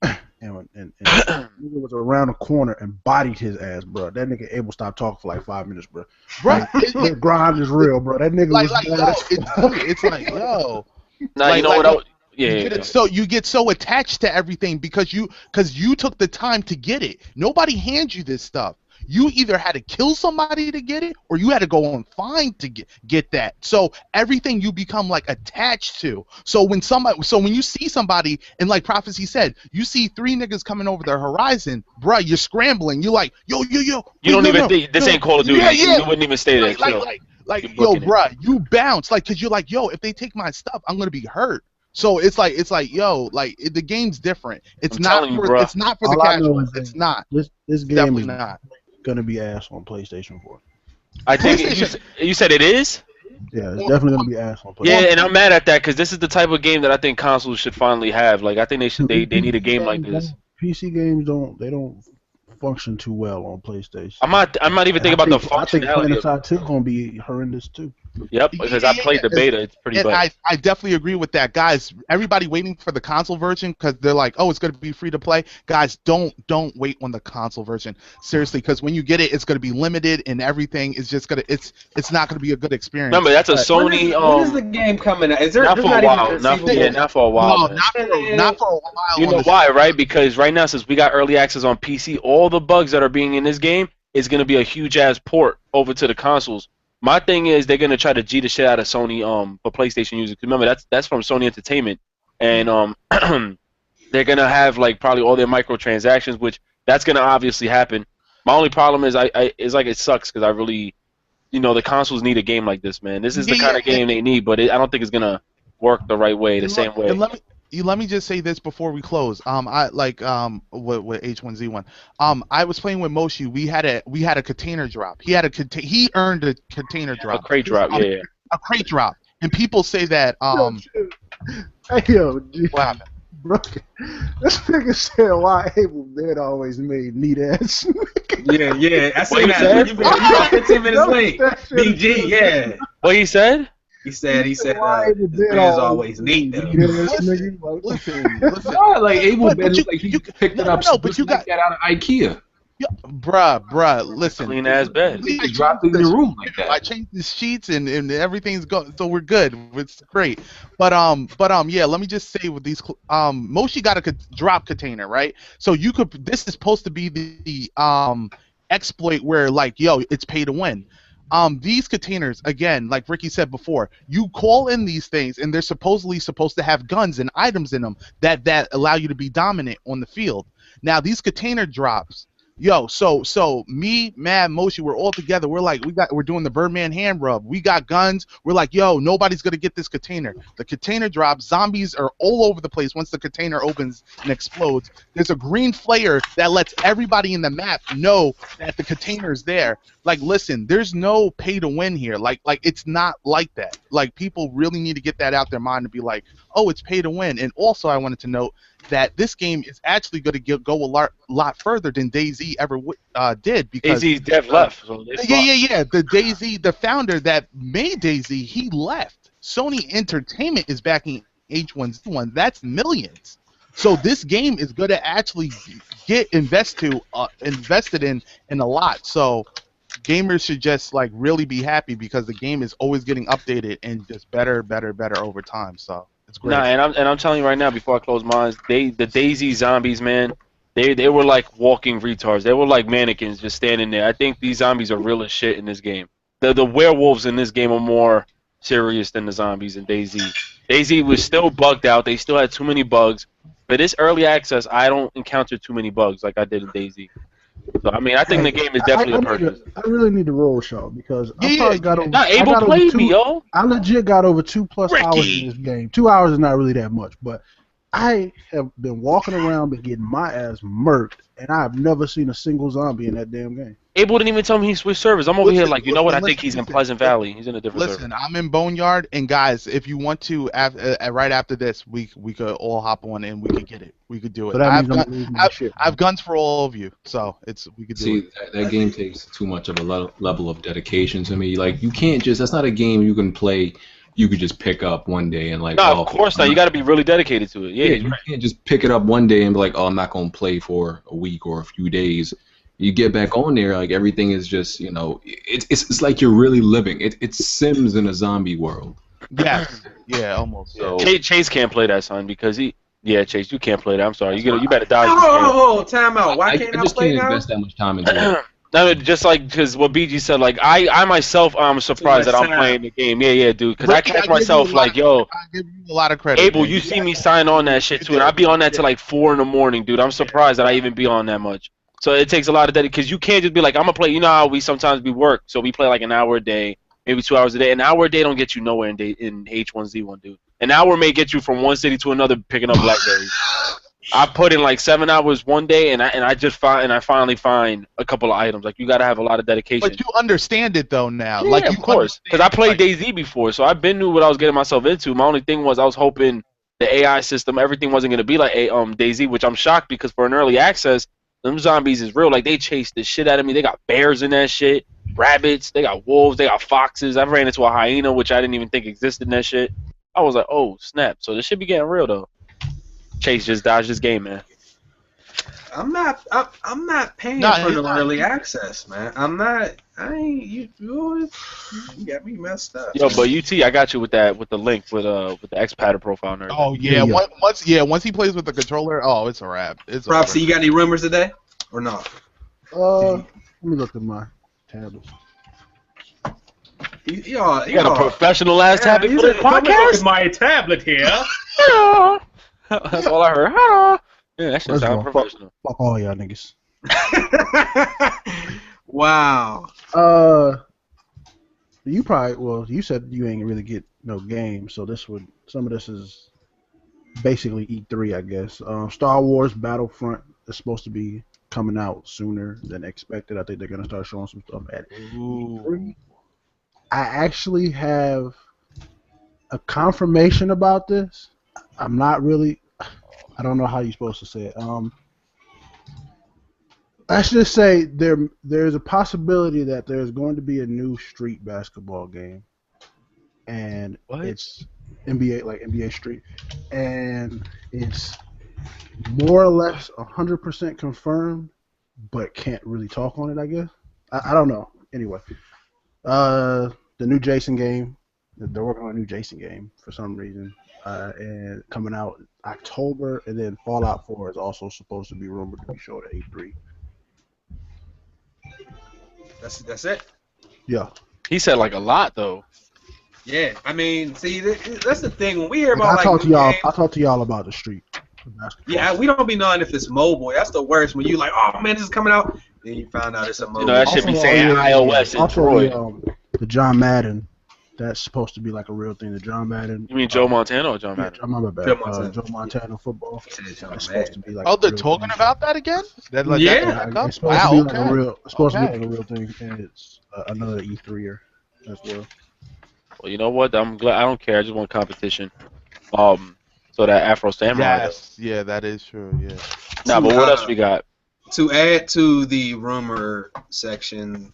and nigga was around the corner and bodied his ass, bro. That nigga Abel stopped talking for like 5 minutes, bro. Right, the grind is real, bro. That nigga was it's like, yo. Now you know what? So you get so attached to everything because you took the time to get it. Nobody hands you this stuff. You either had to kill somebody to get it, or you had to go on find to get that. So everything you become like attached to. So when you see somebody, and like Prophecy said, you see 3 niggas coming over the horizon, bruh, you're scrambling. You're like, yo. You don't even think this ain't Call of Duty. You wouldn't even stay there. Like yo, bruh, you bounce, like, cause you're like, yo, if they take my stuff, I'm gonna be hurt. So it's like, yo, like the game's different. It's not for the casuals. It's not. This game definitely is not gonna be ass on PlayStation 4. I think you said it is. Yeah, it's definitely gonna be ass on PlayStation. Yeah, and I'm mad at that, because this is the type of game that I think consoles should finally have. Like I think they need a game like this. PC games don't function too well on PlayStation. I'm not even thinking about the functionality. I think PlanetSide 2 gonna be horrendous too. Yep, because I played the beta. It's pretty bad. I definitely agree with that, guys. Everybody waiting for the console version because they're like, oh, it's going to be free to play. Guys, don't wait on the console version. Seriously, because when you get it, it's going to be limited and everything is just gonna it's not going to be a good experience. Remember, that's a Sony. When is the game coming out? Is there not for a while? Not for a while. No, not for a while. You know why, right? Because right now, since we got early access on PC, all the bugs that are being in this game is going to be a huge ass port over to the consoles. My thing is they're gonna try to G the shit out of Sony for PlayStation users. Remember that's from Sony Entertainment, and they're gonna have like probably all their microtransactions, which that's gonna obviously happen. My only problem is it sucks because I really, the consoles need a game like this, man. This is the kind of game they need, but I don't think it's gonna work the right way, the same way. Let me just say this before we close. I like with H1Z1. I was playing with Moshi. We had a container drop. He earned a container drop. A crate drop, yeah. A crate drop. And people say that Yo, what happened? Bro, this nigga said why Abel Bed always made neat ass. Yeah. I seen that. You got 15 minutes late. BG, yeah. What he said? He said Bed's always neat though. Listen. Like Abel Bed, like he picked it up. But you got that out of IKEA. Yeah, bruh, listen. Clean ass bed. He just dropped it in the room like that. I changed the sheets and everything's going, so we're good. It's great. But yeah, let me just say with these Moshi got a drop container, right? So this is supposed to be the exploit where like, yo, it's pay to win. These containers, again, like Ricky said before, you call in these things, and they're supposedly supposed to have guns and items in them that allow you to be dominant on the field. Now, these container drops, yo, so me, Mad, Moshi, we're all together. We're like, we're doing the Birdman hand rub. We got guns. We're like, yo, nobody's gonna get this container. The container drops. Zombies are all over the place once the container opens and explodes. There's a green flare that lets everybody in the map know that the container is there. Like, listen, there's no pay to win here. Like it's not like that. Like, people really need to get that out their mind to be like, oh, it's pay to win. And also, I wanted to note that this game is actually going to go a lot further than DayZ ever did, because DayZ's dev left. So yeah. The DayZ, the founder that made DayZ, he left. Sony Entertainment is backing H1Z1. That's millions. So this game is going to actually get invested in a lot. So gamers should just like really be happy, because the game is always getting updated and just better over time. So it's great. Nah, and I'm telling you right now, before I close my eyes, the DayZ zombies, man, they were like walking retards. They were like mannequins just standing there. I think these zombies are real as shit in this game. The werewolves in this game are more serious than the zombies in DayZ. DayZ was still bugged out. They still had too many bugs. But this early access, I don't encounter too many bugs like I did in DayZ. So I mean, I think the game is definitely a purchase. I really need to roll Shaw, because I probably got over. Not able to play me, yo. I legit got over 2+ hours in this game. 2 hours is not really that much, but I have been walking around and getting my ass murked, and I have never seen a single zombie in that damn game. Abel didn't even tell me he switched servers. I'm over here like, you know what? I think he's in Pleasant Valley. He's in a different server. Listen, I'm in Boneyard, and guys, if you want to, right after this, we could all hop on and we could get it. We could do it. So I've guns for all of you, so we could do it. See, that game takes too much of a level of dedication to me. Like, you can't just, that's not a game you can play. You could just pick up one day and like. No, of course not. You got to be really dedicated to it. Yeah, you can't just pick it up one day and be like, oh, I'm not gonna play for a week or a few days. You get back on there, like everything is just, you know, it's like you're really living. It's Sims in a zombie world. Yes. Yeah, almost. So. Chase can't play that, son, because Chase, you can't play that. I'm sorry. You better dodge. Oh, time out. Why can't I just play can't now? invest that much time into it. No, just like, because what BG said, like, I myself, I'm surprised that I'm playing the game. Yeah, dude, because I catch myself like, yo, I give you a lot of credit. Abel, you see me sign on that shit too, and I be on that till like 4 in the morning, dude. I'm surprised that I even be on that much. So it takes a lot of dedication, because you can't just be like, I'm gonna play. You know how we sometimes work, so we play like an hour a day, maybe 2 hours a day. An hour a day don't get you nowhere in H1Z1, dude. An hour may get you from one city to another picking up blackberries. I put in like 7 hours one day, and I finally find a couple of items. Like, you gotta have a lot of dedication. But you understand it though now. Yeah, like, of course, because I played DayZ before, so I've been knew what I was getting myself into. My only thing was I was hoping the AI system, everything wasn't gonna be like DayZ, which I'm shocked, because for an early access, them zombies is real. Like, they chase the shit out of me. They got bears in that shit, rabbits, they got wolves, they got foxes. I ran into a hyena, which I didn't even think existed in that shit. I was like, oh snap! So this shit be getting real though. Chase just dodged this game, man. I'm not paying for the early access, man. You got me messed up. Yo, but UT, I got you with the link with the X-Pattern profile and everything. Oh yeah, once he plays with the controller, oh, it's a wrap. It's Rob, so you got any rumors today, or not? Let me look at my tablet. You got a professional ass tablet for the podcast? Look at my tablet here. That's all I heard. Hello. Yeah, that shit sound professional. Fuck all y'all niggas. Wow. You said you ain't really get no game, so some of this is basically E3, I guess. Star Wars Battlefront is supposed to be coming out sooner than expected. I think they're gonna start showing some stuff at E3. I actually have a confirmation about this. I'm not really. I don't know how you're supposed to say it. Let's just say there's a possibility that there's going to be a new street basketball game, and it's NBA Street, and it's more or less 100% confirmed, but can't really talk on it. I guess I don't know. Anyway, the new Jason game. They're working on a new Jason game for some reason. And coming out October, and then Fallout 4 is also supposed to be rumored to be showed at E3. That's it. Yeah. He said like a lot though. Yeah, I mean, see, that's the thing. When we hear Like, about I talked to y'all. games, I talked to y'all about the street. yeah, we don't be knowing if it's mobile. That's the worst. When you like, oh man, this is coming out, then you found out it's a mobile. You know that should be saying iOS and also Android. The John Madden. That's supposed to be like a real thing. The John Madden. You mean Joe Montana or John Madden? Yeah, my bad. Joe Montana football. It's supposed to be like. Oh, they're talking about that again? Yeah. It's supposed to be like a real. It's supposed to be like a real thing, and it's another E3er as well. Well, you know what? I'm glad. I don't care. I just want competition. So that Afro Samurai. Yes, yeah, that is true. Yeah. Nah, but what else we got? To add to the rumor section,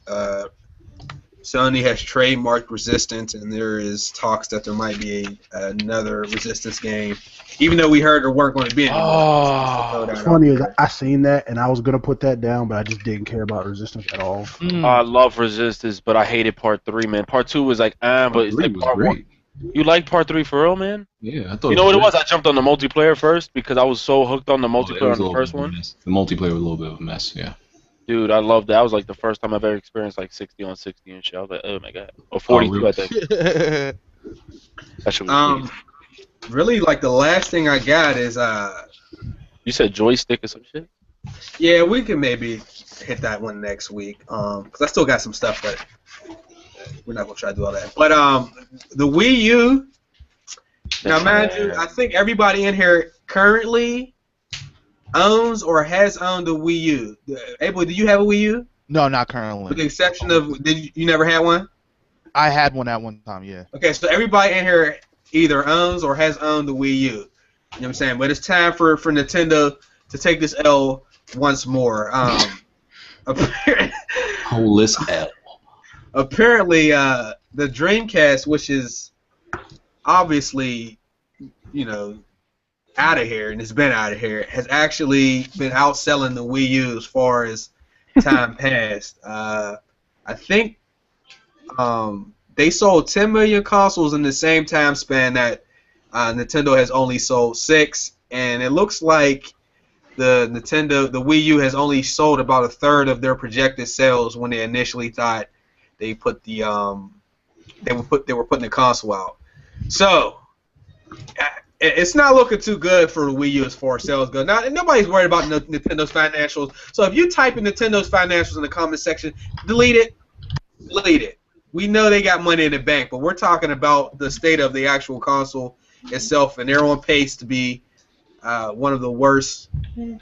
Sony has trademarked Resistance, and there is talks that there might be another Resistance game, even though we heard there weren't going to be any. What's funny is I seen that, and I was gonna put that down, but I just didn't care about Resistance at all. I love Resistance, but I hated Part 3, man. Part 2 was like, but it's like Part 1. You like Part 3, for real, man? Yeah, I thought. You know what it was? I jumped on the multiplayer first because I was so hooked on the multiplayer on the first one. The multiplayer was a little bit of a mess, yeah. Dude, I loved that. That was like the first time I've ever experienced like 60 on 60 and shit. I was like, oh my god. Or 42, I think. That shit was really, like the last thing I got is You said Joystiq or some shit? Yeah, we can maybe hit that one next week. Because I still got some stuff, but we're not gonna try to do all that. But the Wii U. Now, mind you, I think everybody in here currently owns or has owned a Wii U. Abel, do you have a Wii U? No, not currently. With the exception of, you never had one? I had one at one time, yeah. Okay, so everybody in here either owns or has owned the Wii U. You know what I'm saying? But it's time for Nintendo to take this L once more. Holeless L. Apparently, the Dreamcast, which is obviously, you know, out of here, and it's been out of here, has actually been outselling the Wii U as far as time passed. I think they sold 10 million consoles in the same time span that Nintendo has only sold 6, and it looks like the Wii U has only sold about a third of their projected sales when they initially thought they put the they were putting the console out. So it's not looking too good for the Wii U as far as sales go. Now, nobody's worried about Nintendo's financials. So if you type in Nintendo's financials in the comment section, delete it. Delete it. We know they got money in the bank, but we're talking about the state of the actual console itself, and they're on pace to be one of the worst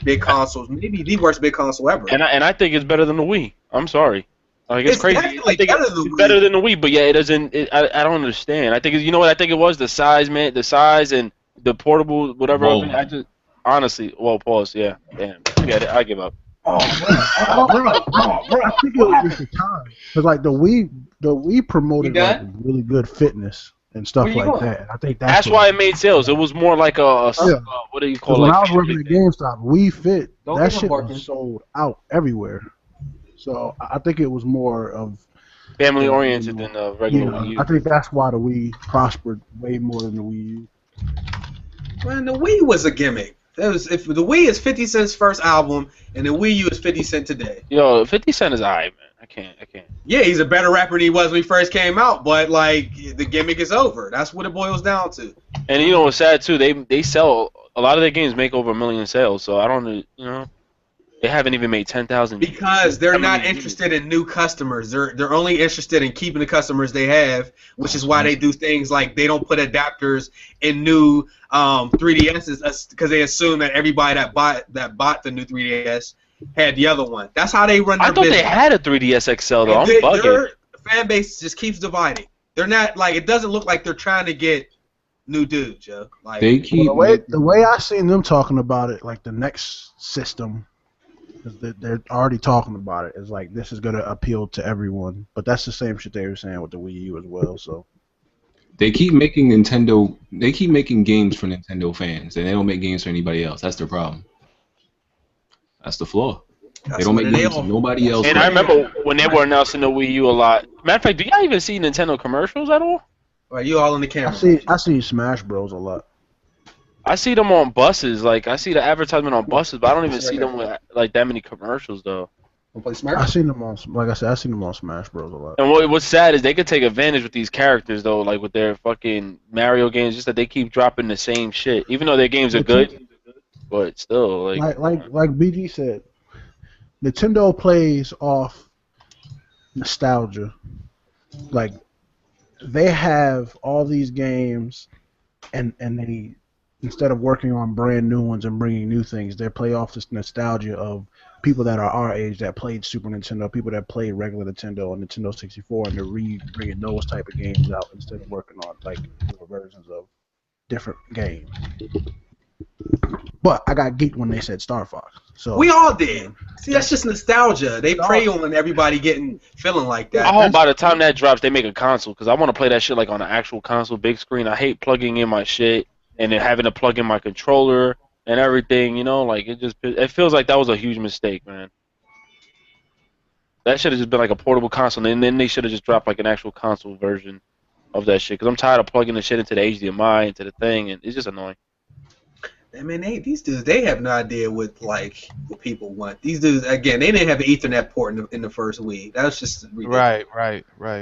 big consoles, maybe the worst big console ever. And I think it's better than the Wii. I'm sorry. Like, it's crazy. Definitely I think it's better than the Wii, but yeah, it doesn't. I don't understand. I think you know what I think it was, the size, man, the size and the portable whatever. I just honestly, pause. Yeah, damn, forget it. I give up. Bro, I think it was just the time, cause like the Wii promoted like really good fitness and stuff like that. I think that's why it made sales. It was more like a what do you call it? When I was working at GameStop, Wii Fit, that shit was sold out everywhere. So I think it was more of family oriented than the regular Wii U. I think that's why the Wii prospered way more than the Wii U. Man, the Wii was a gimmick. If the Wii is 50 Cent's first album and the Wii U is 50 Cent today. Yo, 50 Cent is alright, man. I can't. Yeah, he's a better rapper than he was when he first came out, but like the gimmick is over. That's what it boils down to. And you know what's sad too? They sell a lot of their games make over 1 million sales. So I don't they haven't even made 10,000. Because they're not interested in new customers. They're only interested in keeping the customers they have, which is why they do things like they don't put adapters in new 3DSs because they assume that everybody that bought the new 3DS had the other one. That's how they run their business. I thought they had a 3DS XL though. I'm bugging. Their fan base just keeps dividing. They're not like it doesn't look like they're trying to get new dudes, Joe. Like the way I seen them talking about it, like the next system. They're already talking about it. It's like this is gonna appeal to everyone, but that's the same shit they were saying with the Wii U as well. So they keep making games for Nintendo fans, and they don't make games for anybody else. That's their problem. That's the flaw. They don't make games for nobody else. And I remember when they were announcing the Wii U a lot. Matter of fact, do y'all even see Nintendo commercials at all? Are you all in the camera? I see Smash Bros a lot. I see them on buses, like I see the advertisement on buses, but I don't even see them with like that many commercials though. Wanna play Smash? I seen them on, like I said, I seen them on Smash Bros a lot. And what's sad is they could take advantage with these characters though, like with their fucking Mario games, just that they keep dropping the same shit. Even though their games are good, but still, like BG said, Nintendo plays off nostalgia. Like they have all these games, and they, instead of working on brand new ones and bringing new things, they play off this nostalgia of people that are our age that played Super Nintendo, people that played regular Nintendo and Nintendo 64, and they're bringing those type of games out instead of working on like newer versions of different games. But I got geeked when they said Star Fox. So we all did. See, that's just nostalgia. They prey on everybody feeling like that. I hope by the time that drops, they make a console, because I want to play that shit like on an actual console, big screen. I hate plugging in my shit and then having to plug in my controller and everything, you know, like it feels like that was a huge mistake, man. That should have just been like a portable console, and then they should have just dropped like an actual console version of that shit, because I'm tired of plugging the shit into the HDMI, into the thing, and it's just annoying. I mean, these dudes, they have no idea what people want. These dudes, again, they didn't have the Ethernet port in the first Wii. That was just ridiculous. Right.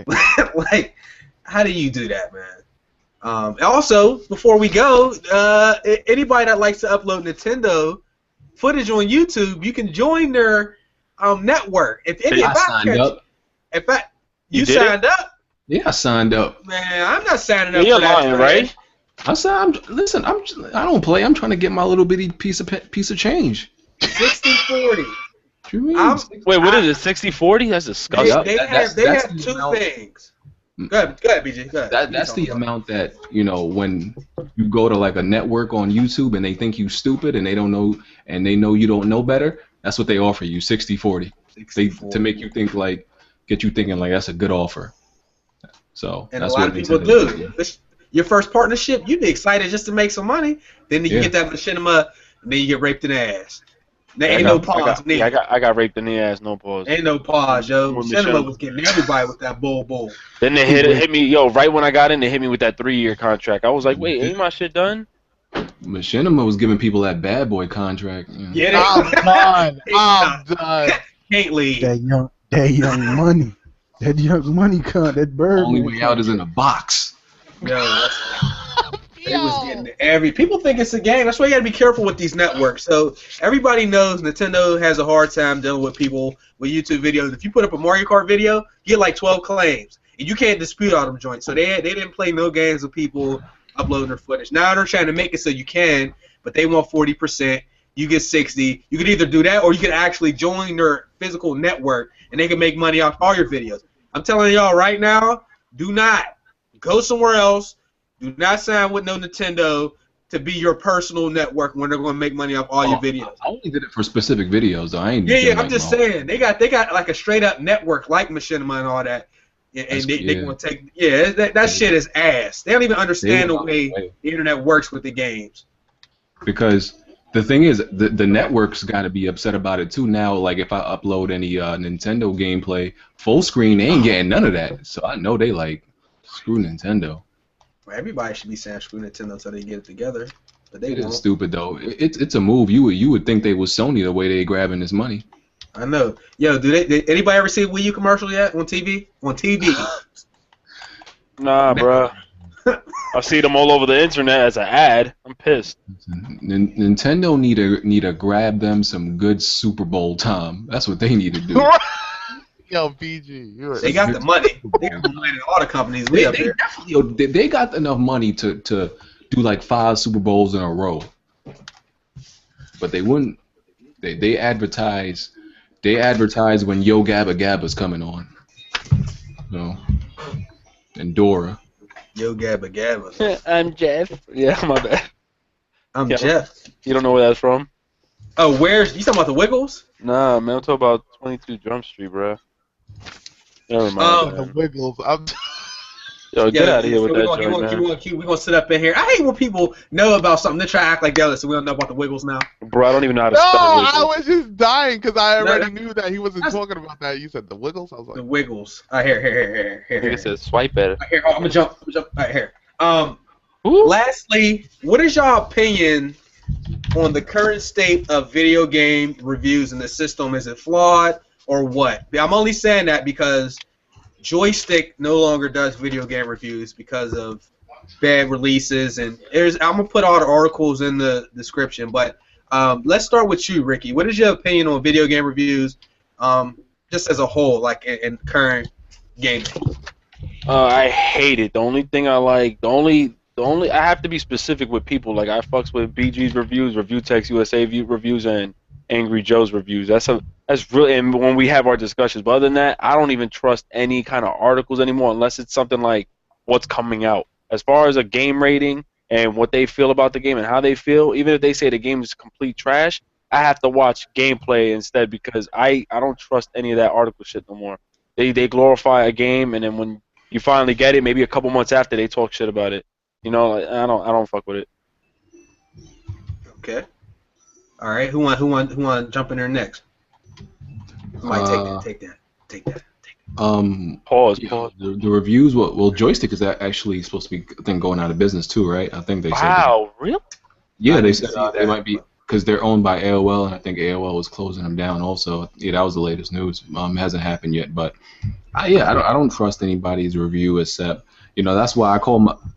Like, how do you do that, man? Also, before we go, anybody that likes to upload Nintendo footage on YouTube, you can join their network. I signed up. In fact, you signed up? Yeah, I signed up. Man, I'm not signing up You're for that. lying, right? Listen, I don't play. I'm trying to get my little bitty piece of change. 60-40. What you mean? Wait, what is it? 60-40? That's disgusting. They have two things. Go ahead, BG. Go ahead. That's the amount that, you know, when you go to like a network on YouTube and they think you stupid and they don't know, and they know you don't know better. That's what they offer you, 60-40. To make you think get you thinking like that's a good offer. So and that's a lot what of people do. Your first partnership, you'd be excited just to make some money. Then you get that machinima, and then you get raped in the ass. There ain't no pause. I got raped in the ass, no pause. Ain't no pause, yo. Machinima was getting everybody with that bull. Then they hit me, right when I got in, they hit me with that 3-year contract. I was like, wait, ain't my shit done? Machinima was giving people that bad boy contract. Yeah, I'm done. Can't leave. That young money. That young money that bird. Only way out is in a box. Yo, they was getting people think it's a game. That's why you gotta be careful with these networks. So everybody knows Nintendo has a hard time dealing with people with YouTube videos. If you put up a Mario Kart video, you get like 12 claims, and you can't dispute all them joints. So they didn't play no games with people uploading their footage. Now they're trying to make it so you can, but they want 40%. You get 60. You could either do that, or you could actually join their physical network, and they can make money off all your videos. I'm telling y'all right now, do not go somewhere else. Do not sign with no Nintendo to be your personal network when they're going to make money off all your videos. I only did it for specific videos, though. I ain't. I'm just saying they got like a straight up network like Machinima and all that, and they going to take that shit is ass. They don't even understand the way the internet works with the games. Because the thing is, the network's got to be upset about it too. Now, like if I upload any Nintendo gameplay full screen, they ain't getting none of that. So I know they like screw Nintendo. Well, everybody should be saying screw Nintendo so they get it together, but they It won't. is stupid though. It's a move. You would think they was Sony the way they grabbing this money. I know. Yo, did anybody ever see a Wii U commercial yet on TV? On TV? Nah, bruh. I see them all over the internet as an ad. I'm pissed. Nintendo need to grab them some good Super Bowl time. That's what they need to do. Yo, BG, they got the money. They got the money in all the companies. They got enough money to do like 5 Super Bowls in a row. But they wouldn't. They advertise. They advertise when Yo Gabba Gabba's coming on. And Dora. Yo Gabba Gabba. I'm Jeff. Yeah, my bad. I'm Jeff. You don't know where that's from? Oh, you talking about the Wiggles? Nah, man, I'm talking about 22 Jump Street, bro. Never mind. The Wiggles. Yo, get out of here with that joke, man. We're going to sit up in here. I hate when people know about something. They try to act like they're so we don't know about the Wiggles now. Bro, I don't even know how to spell Wiggles. I was just dying because I already knew that he wasn't talking about that. You said the Wiggles? I was like... The Wiggles. Here. It says swipe better. Here, I'm going to jump. All right, here. Lastly, what is y'all opinion on the current state of video game reviews in the system? Is it flawed, or what? I'm only saying that because Joystiq no longer does video game reviews because of bad releases, and I'm gonna put all the articles in the description. But let's start with you, Ricky. What is your opinion on video game reviews, just as a whole, like in current gaming? I hate it. The only thing I like, the only I have to be specific with people. Like I fucks with BG's reviews, Review Text USA reviews, and Angry Joe's reviews. That's really, and when we have our discussions. But other than that, I don't even trust any kind of articles anymore unless it's something like what's coming out. As far as a game rating and what they feel about the game and how they feel, even if they say the game is complete trash, I have to watch gameplay instead because I don't trust any of that article shit no more. They glorify a game, and then when you finally get it, maybe a couple months after, they talk shit about it. You know, like, I don't fuck with it. Okay. All right. Who want to jump in there next? Somebody take that. Pause. The reviews. Well, Joystiq is actually supposed to be, I think, going out of business too, right? I think they said. Wow, really? Yeah, they said they might be, because they're owned by AOL, and I think AOL was closing them down also. Yeah, that was the latest news. It hasn't happened yet, but I don't trust anybody's review except, that's why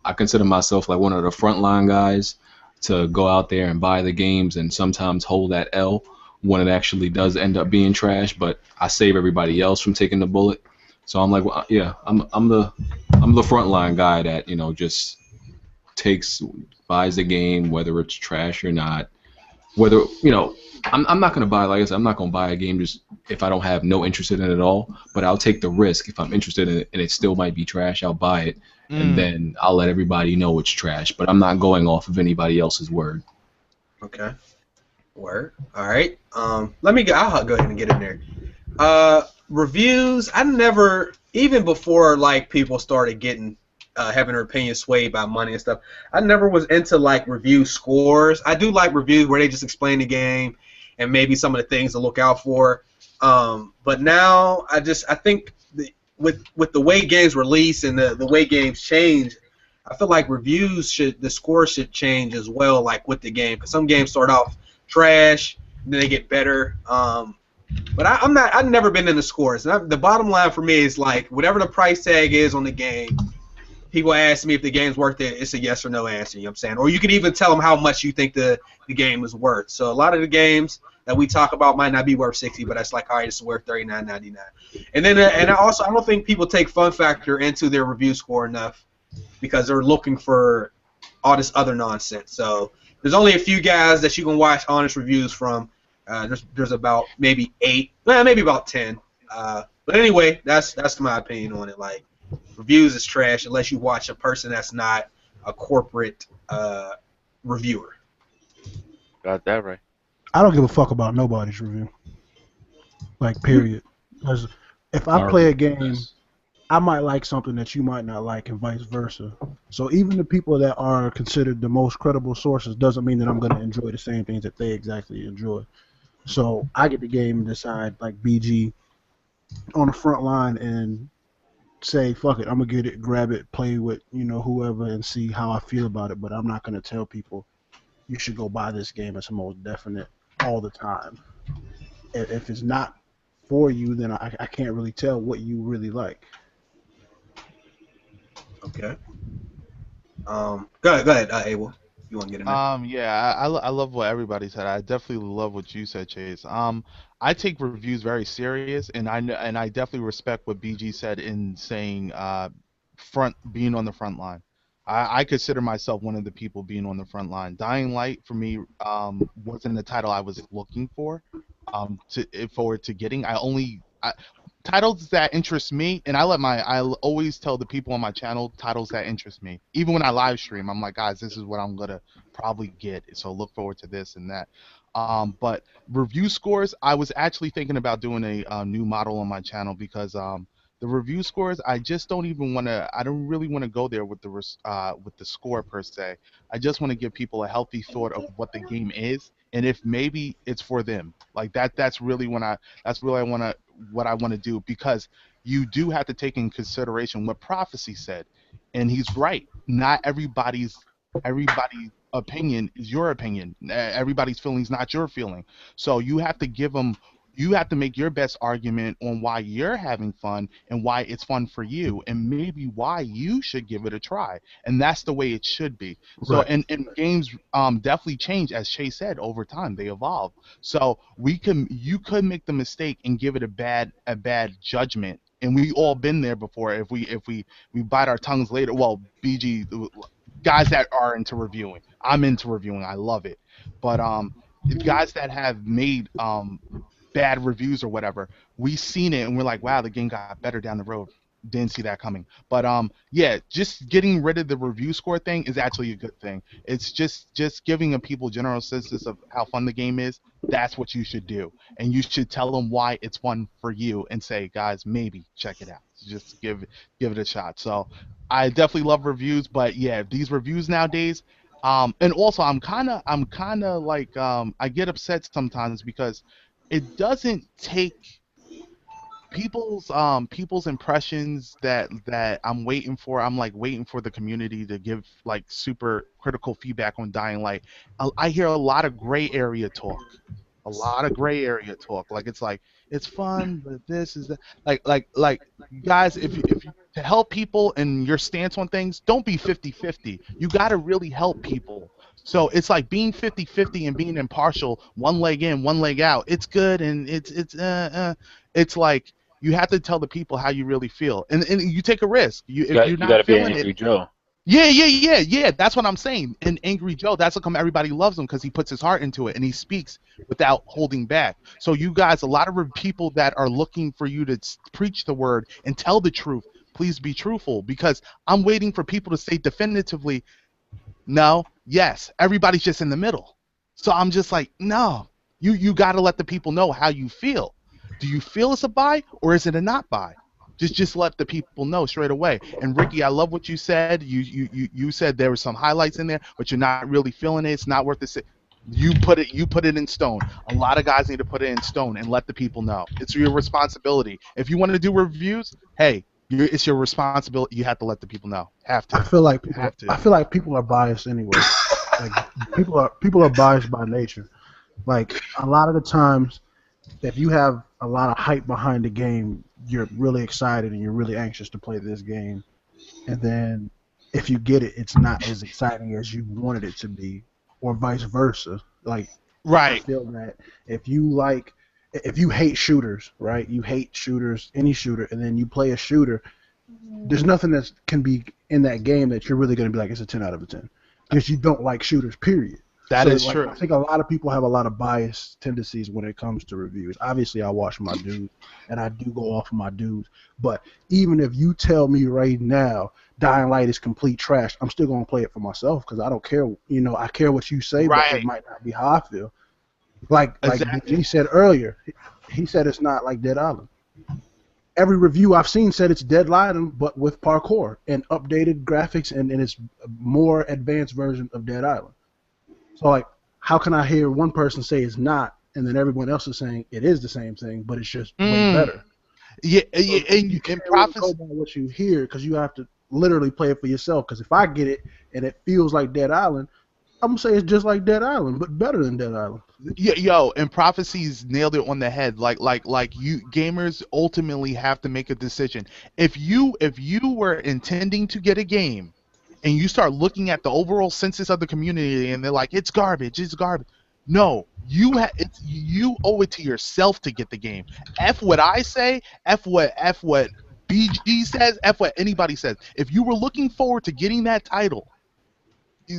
I consider myself like one of the frontline guys to go out there and buy the games and sometimes hold that L when it actually does end up being trash, but I save everybody else from taking the bullet. So I'm like, well, yeah, I'm the frontline guy that just buys the game whether it's trash or not. Whether I'm not gonna buy, like I said, I'm not gonna buy a game just if I don't have no interest in it at all. But I'll take the risk if I'm interested in it and it still might be trash. I'll buy it and then I'll let everybody know it's trash. But I'm not going off of anybody else's word. Okay. Word. All right. I'll go ahead and get in there. Reviews. I never, even before like people started getting having their opinion swayed by money and stuff, I never was into like review scores. I do like reviews where they just explain the game and maybe some of the things to look out for. But now I think with the way games release and the way games change, I feel like the score should change as well, like with the game. Because some games start off trash, and then they get better. But I've never been in the scores. The bottom line for me is like whatever the price tag is on the game. People ask me if the game's worth it. It's a yes or no answer. You know what I'm saying? Or you can even tell them how much you think the game is worth. So a lot of the games that we talk about might not be worth 60, but that's like, all right, it's worth $39.99. And then I don't think people take fun factor into their review score enough because they're looking for all this other nonsense. So there's only a few guys that you can watch honest reviews from. There's about maybe 8, maybe about 10. But anyway, that's my opinion on it. Like, reviews is trash unless you watch a person that's not a corporate reviewer. Got that right. I don't give a fuck about nobody's review. Like, period. Because if I play a game, I might like something that you might not like, and vice versa. So even the people that are considered the most credible sources doesn't mean that I'm going to enjoy the same things that they exactly enjoy. So I get the game and decide, like BG, on the front line and say, fuck it, I'm going to get it, grab it, play with, whoever and see how I feel about it. But I'm not going to tell people you should go buy this game. It's the most definite all the time. If it's not for you, then I can't really tell what you really like. Okay. Go ahead, Abel. You want to get in there? Yeah, I love what everybody said. I definitely love what you said, Chase. I take reviews very serious, and I definitely respect what BG said in saying being on the front line. I consider myself one of the people being on the front line. Dying Light for me wasn't the title I was looking for forward to getting. Titles that interest me, and I always tell the people on my channel titles that interest me. Even when I live stream, I'm like, guys, this is what I'm gonna probably get, so look forward to this and that. But review scores, I was actually thinking about doing a new model on my channel because the review scores, I just don't even want to. I don't really want to go there with the score per se. I just want to give people a healthy thought of what the game is, and if maybe it's for them. Like that. That's really what I want to do, because you do have to take in consideration what Prophecy said, and he's right. Not everybody's opinion is your opinion. Everybody's feeling is not your feeling. So you have to give them You have to make your best argument on why you're having fun and why it's fun for you, and maybe why you should give it a try. And that's the way it should be. So, Right. and games definitely change, as Chase said, over time they evolve. So you could make the mistake and give it a bad judgment. And we all been there before. If we bite our tongues later. Well, BG guys that are into reviewing, I'm into reviewing. I love it. But guys that have made bad reviews or whatever, we've seen it and we're like, wow, the game got better down the road. Didn't see that coming. But yeah, just getting rid of the review score thing is actually a good thing. It's just giving a people general sense of how fun the game is. That's what you should do, and you should tell them why it's fun for you, and say, guys, maybe check it out. Just give it a shot. So I definitely love reviews, but yeah, these reviews nowadays. And also I'm kind of like I get upset sometimes because it doesn't take people's impressions that I'm waiting for. I'm like waiting for the community to give like super critical feedback on Dying Light. I hear a lot of gray area talk. A lot of gray area talk. Like it's fun, but this is that. Like guys, if you to help people and your stance on things, don't be 50-50. You got to really help people. So it's like being 50-50 and being impartial, one leg in, one leg out. It's good and it's like you have to tell the people how you really feel, and you take a risk. If you're You not gotta be an feeling angry it, Joe. yeah. That's what I'm saying. And Angry Joe, that's how come everybody loves him, because he puts his heart into it and he speaks without holding back. So you guys, a lot of people that are looking for you to preach the word and tell the truth, please be truthful, because I'm waiting for people to say definitively, no, yes. Everybody's just in the middle. So I'm just like, no. You got to let the people know how you feel. Do you feel it's a buy or is it a not buy? Just let the people know straight away. And Ricky, I love what you said. You said there were some highlights in there, but you're not really feeling it. It's not worth it. You put it in stone. A lot of guys need to put it in stone and let the people know. It's your responsibility. If you want to do reviews, hey, it's your responsibility. You have to let the people know. Have to. I feel like people are biased anyway. Like people are biased by nature. Like a lot of the times, if you have a lot of hype behind the game, you're really excited and you're really anxious to play this game. And then if you get it, it's not as exciting as you wanted it to be, or vice versa. Like, right. I feel that if you hate shooters, right? You hate shooters, any shooter, and then you play a shooter, there's nothing that can be in that game that you're really going to be like, it's a 10 out of a 10. Because you don't like shooters, period. That is true. I think a lot of people have a lot of bias tendencies when it comes to reviews. Obviously, I watch my dudes, and I do go off of my dudes. But even if you tell me right now Dying Light is complete trash, I'm still going to play it for myself because I don't care. You know, I care what you say, right. But it might not be how I feel. Like exactly. he said earlier, he said it's not like Dead Island. Every review I've seen said it's Dead Island, but with parkour and updated graphics, and it's a more advanced version of Dead Island. So, like, how can I hear one person say it's not, and then everyone else is saying it is the same thing, but it's just way better? Yeah, so and you can't really go by what you hear, because you have to literally play it for yourself. Because if I get it and it feels like Dead Island, I'm gonna say it's just like Dead Island, but better than Dead Island. Yo, and Prophecies nailed it on the head. Like you gamers ultimately have to make a decision. If you were intending to get a game, and you start looking at the overall census of the community, and they're like, it's garbage. No, you owe it to yourself to get the game. F what I say, F what BG says, F what anybody says. If you were looking forward to getting that title,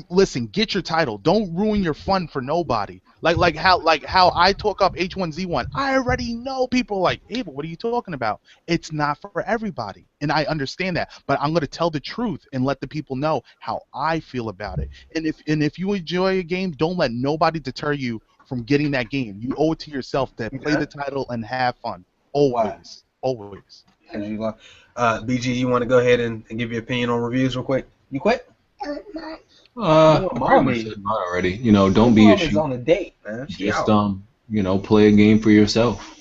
listen, get your title. Don't ruin your fun for nobody. Like how I talk up H1Z1. I already know people are like, hey, but what are you talking about? It's not for everybody, and I understand that. But I'm gonna tell the truth and let the people know how I feel about it. And if you enjoy a game, don't let nobody deter you from getting that game. You owe it to yourself to play the title and have fun. Always. BG, you want to go ahead and give your opinion on reviews real quick? You quit? Mommy already. You know, don't be a sheep. on a date, man. Just you know, play a game for yourself.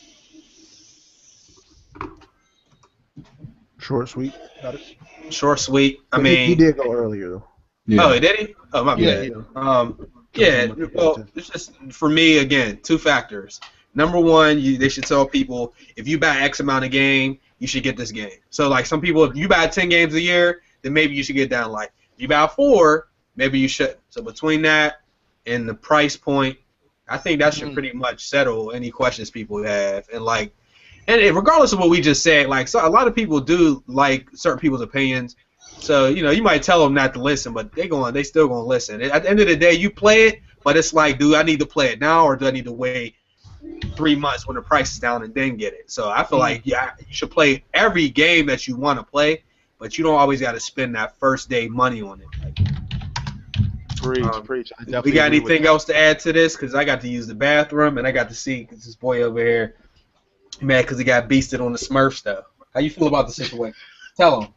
Short, sweet. Got it. Short, sweet. He did go earlier though. Yeah. Oh, did he? Oh, my bad. Yeah. Well, it's just for me again, two factors. Number one, they should tell people if you buy X amount of game, you should get this game. So like some people, if you buy 10 games a year, then maybe you should get down light. If you buy 4, maybe you shouldn't. So between that and the price point, I think that should pretty much settle any questions people have. And like, and regardless of what we just said, like so a lot of people do like certain people's opinions. So you might tell them not to listen, but they still gonna listen. At the end of the day, you play it, but it's like, do I need to play it now or do I need to wait 3 months when the price is down and then get it? So I feel like you should play every game that you want to play, but you don't always got to spend that first day money on it. Preach. We got anything else to add to this? Because I got to use the bathroom and I got to see this boy over here mad because he got beasted on the Smurf stuff. How you feel about the situation? Tell him.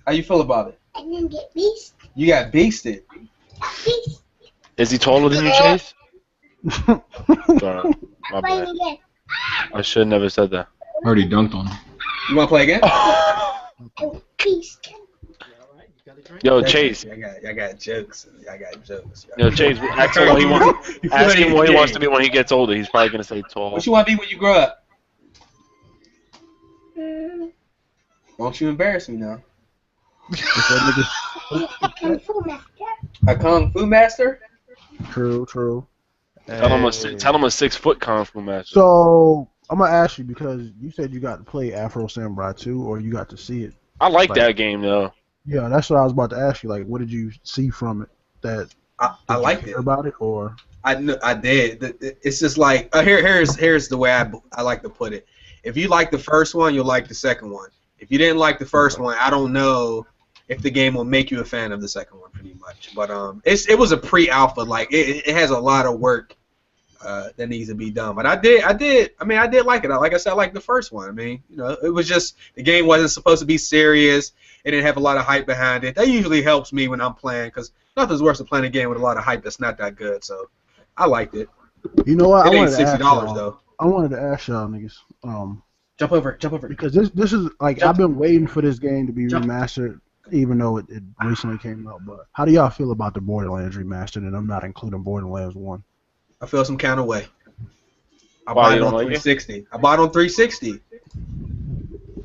How you feel about it? I didn't get beasted. You got beasted. Is he taller than you, Chase? Sorry, my Playing bad. again. I should have never said that. I already dunked on him. You want to play again? Beast. Yo, Chase. I got jokes. I got jokes. Yo, Chase. Ask him what he wants. Ask him what he wants to be when he gets older. He's probably gonna say tall. What you want to be when you grow up? Don't you embarrass me now. Kung Fu Master. A Kung Fu Master? True. Tell him a 6-foot Kung Fu master. So I'm gonna ask you because you said you got to play Afro Samurai 2, or you got to see it. I like that game though. Yeah, that's what I was about to ask you. Like, what did you see from it that I liked it. About it, or I did. It's just like here's the way I like to put it. If you like the first one, you'll like the second one. If you didn't like the first one, I don't know if the game will make you a fan of the second one, pretty much. But it was a pre-alpha. Like it has a lot of work that needs to be done. But I did like it. Like I said, I liked the first one. I mean, it was just the game wasn't supposed to be serious. It didn't have a lot of hype behind it. That usually helps me when I'm playing because nothing's worse than playing a game with a lot of hype that's not that good. So I liked it. You know what? It ain't $60 though. I wanted to ask y'all niggas. Jump over. Because this is like I've been waiting for this game to be remastered, even though it recently came out. But how do y'all feel about the Borderlands remastered? And I'm not including Borderlands 1. I feel some kind of way. I Why, bought you it on don't like it? 360. I bought it on 360.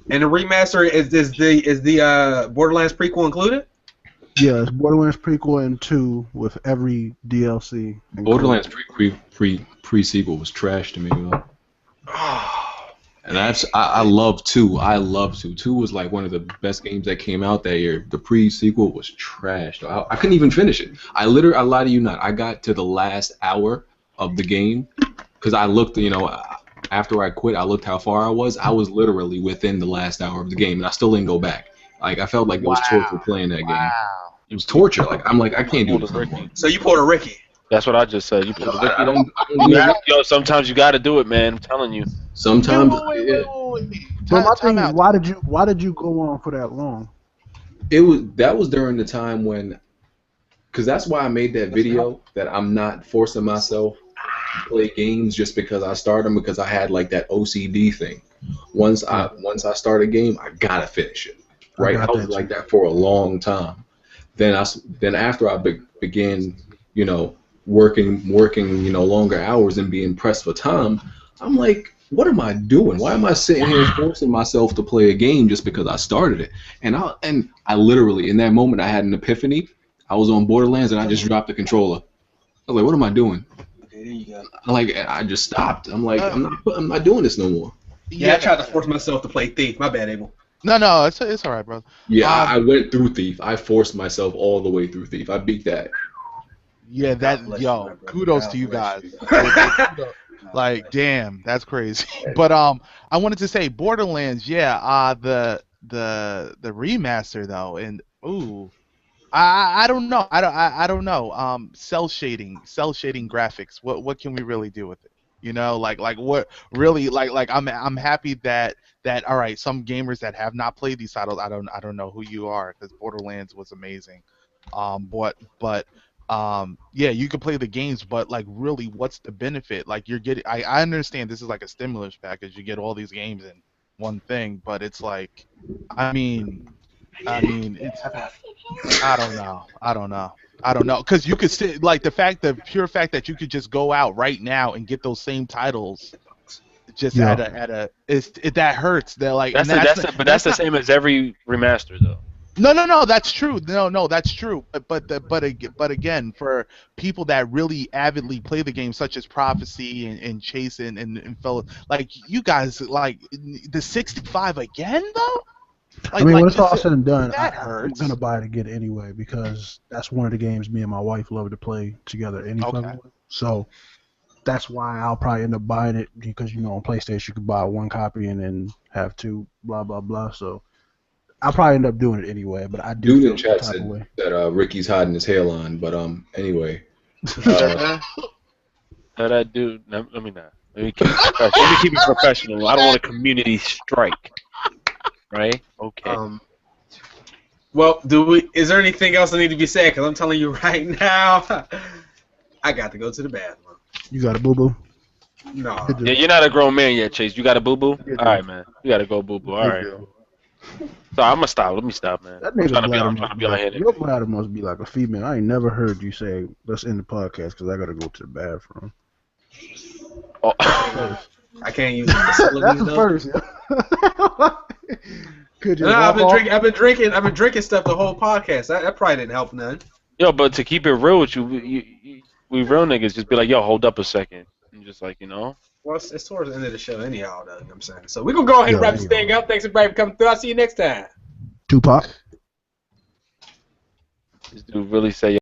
And the remaster is the Borderlands prequel included? Yeah, it's Borderlands prequel and 2 with every DLC. Borderlands pre-sequel was trash to me, though. And I love 2. I love 2. 2 was like one of the best games that came out that year. The pre-sequel was trash. I couldn't even finish it. I lie to you not. I got to the last hour of the game because I looked, after I quit, I looked how far I was. I was literally within the last hour of the game, and I still didn't go back. Like I felt like it was torture playing that game. It was torture. Like I can't do this anymore. So you pulled a Ricky. That's what I just said. You put the I don't do that. Yo, sometimes you got to do it, man. I'm telling you. Sometimes. Wait. But my thing is, why did you go on for that long? That was during the time when, because that's why I made that video that I'm not forcing myself to play games just because I started them, because I had like that OCD thing. Once I start a game, I gotta finish it. Right? I was like that for a long time. Then after I began, working, longer hours and being pressed for time, I'm like, what am I doing? Why am I sitting here forcing myself to play a game just because I started it? And I literally, in that moment, I had an epiphany. I was on Borderlands and I just dropped the controller. I was like, what am I doing? Okay, there you go. I just stopped. I'm like, I'm not doing this no more. Yeah, I tried to force myself to play Thief. My bad, Abel. No, it's all right, bro. Yeah, I went through Thief. I forced myself all the way through Thief. I beat that. Yeah, you, kudos to you guys. Like, damn, that's crazy. But I wanted to say Borderlands, the remaster though, and I don't know. I don't know. Cell shading graphics. What can we really do with it? Like what really like I'm happy that all right, some gamers that have not played these titles, I don't know who you are, because Borderlands was amazing. Yeah, you can play the games, but like really, what's the benefit? Like you're getting, I understand this is like a stimulus package. You get all these games in one thing, but it's like, I mean, it's, I don't know, because you could sit like the pure fact that you could just go out right now and get those same titles just Yeah. that hurts. They're like, That's and that's the same as every remaster though. No, that's true. No, that's true. But again, for people that really avidly play the game, such as Prophecy and Chase and fellow, like you guys, like the 65 again though. Like, I mean, like when it's all this- said and done, that I'm hurts. gonna buy it again anyway because that's one of the games me and my wife love to play together. Okay. So that's why I'll probably end up buying it because on PlayStation you could buy one copy and then have two, blah blah blah. So I'll probably end up doing it anyway. But I do Dude feel in some chat type of said way. that Ricky's hiding his hairline, but anyway. That I do. Let me not. Let me keep it professional. I don't want a community strike. Right? Okay. Well, is there anything else that need to be said? Because I'm telling you right now, I got to go to the bathroom. You got a boo boo? No. Yeah, you're not a grown man yet, Chase. You got a boo boo? All right, man. You gotta go boo boo. All right. So I'm gonna stop. Let me stop, man. That I'm nigga trying to bladder be on here. your bladder must be like a female. I ain't never heard you say let's end the podcast because I gotta go to the bathroom. Oh. I can't use the facilities. That's the first. Could you No, walk off? I've been drinking stuff the whole podcast. That probably didn't help none. Yo, but to keep it real with you, we real niggas just be like, yo, hold up a second. And just like, Well, it's towards the end of the show anyhow, though, you know what I'm saying? So we're going to go ahead and wrap this thing up. Thanks, everybody, for coming through. I'll see you next time. Tupac. This dude really say,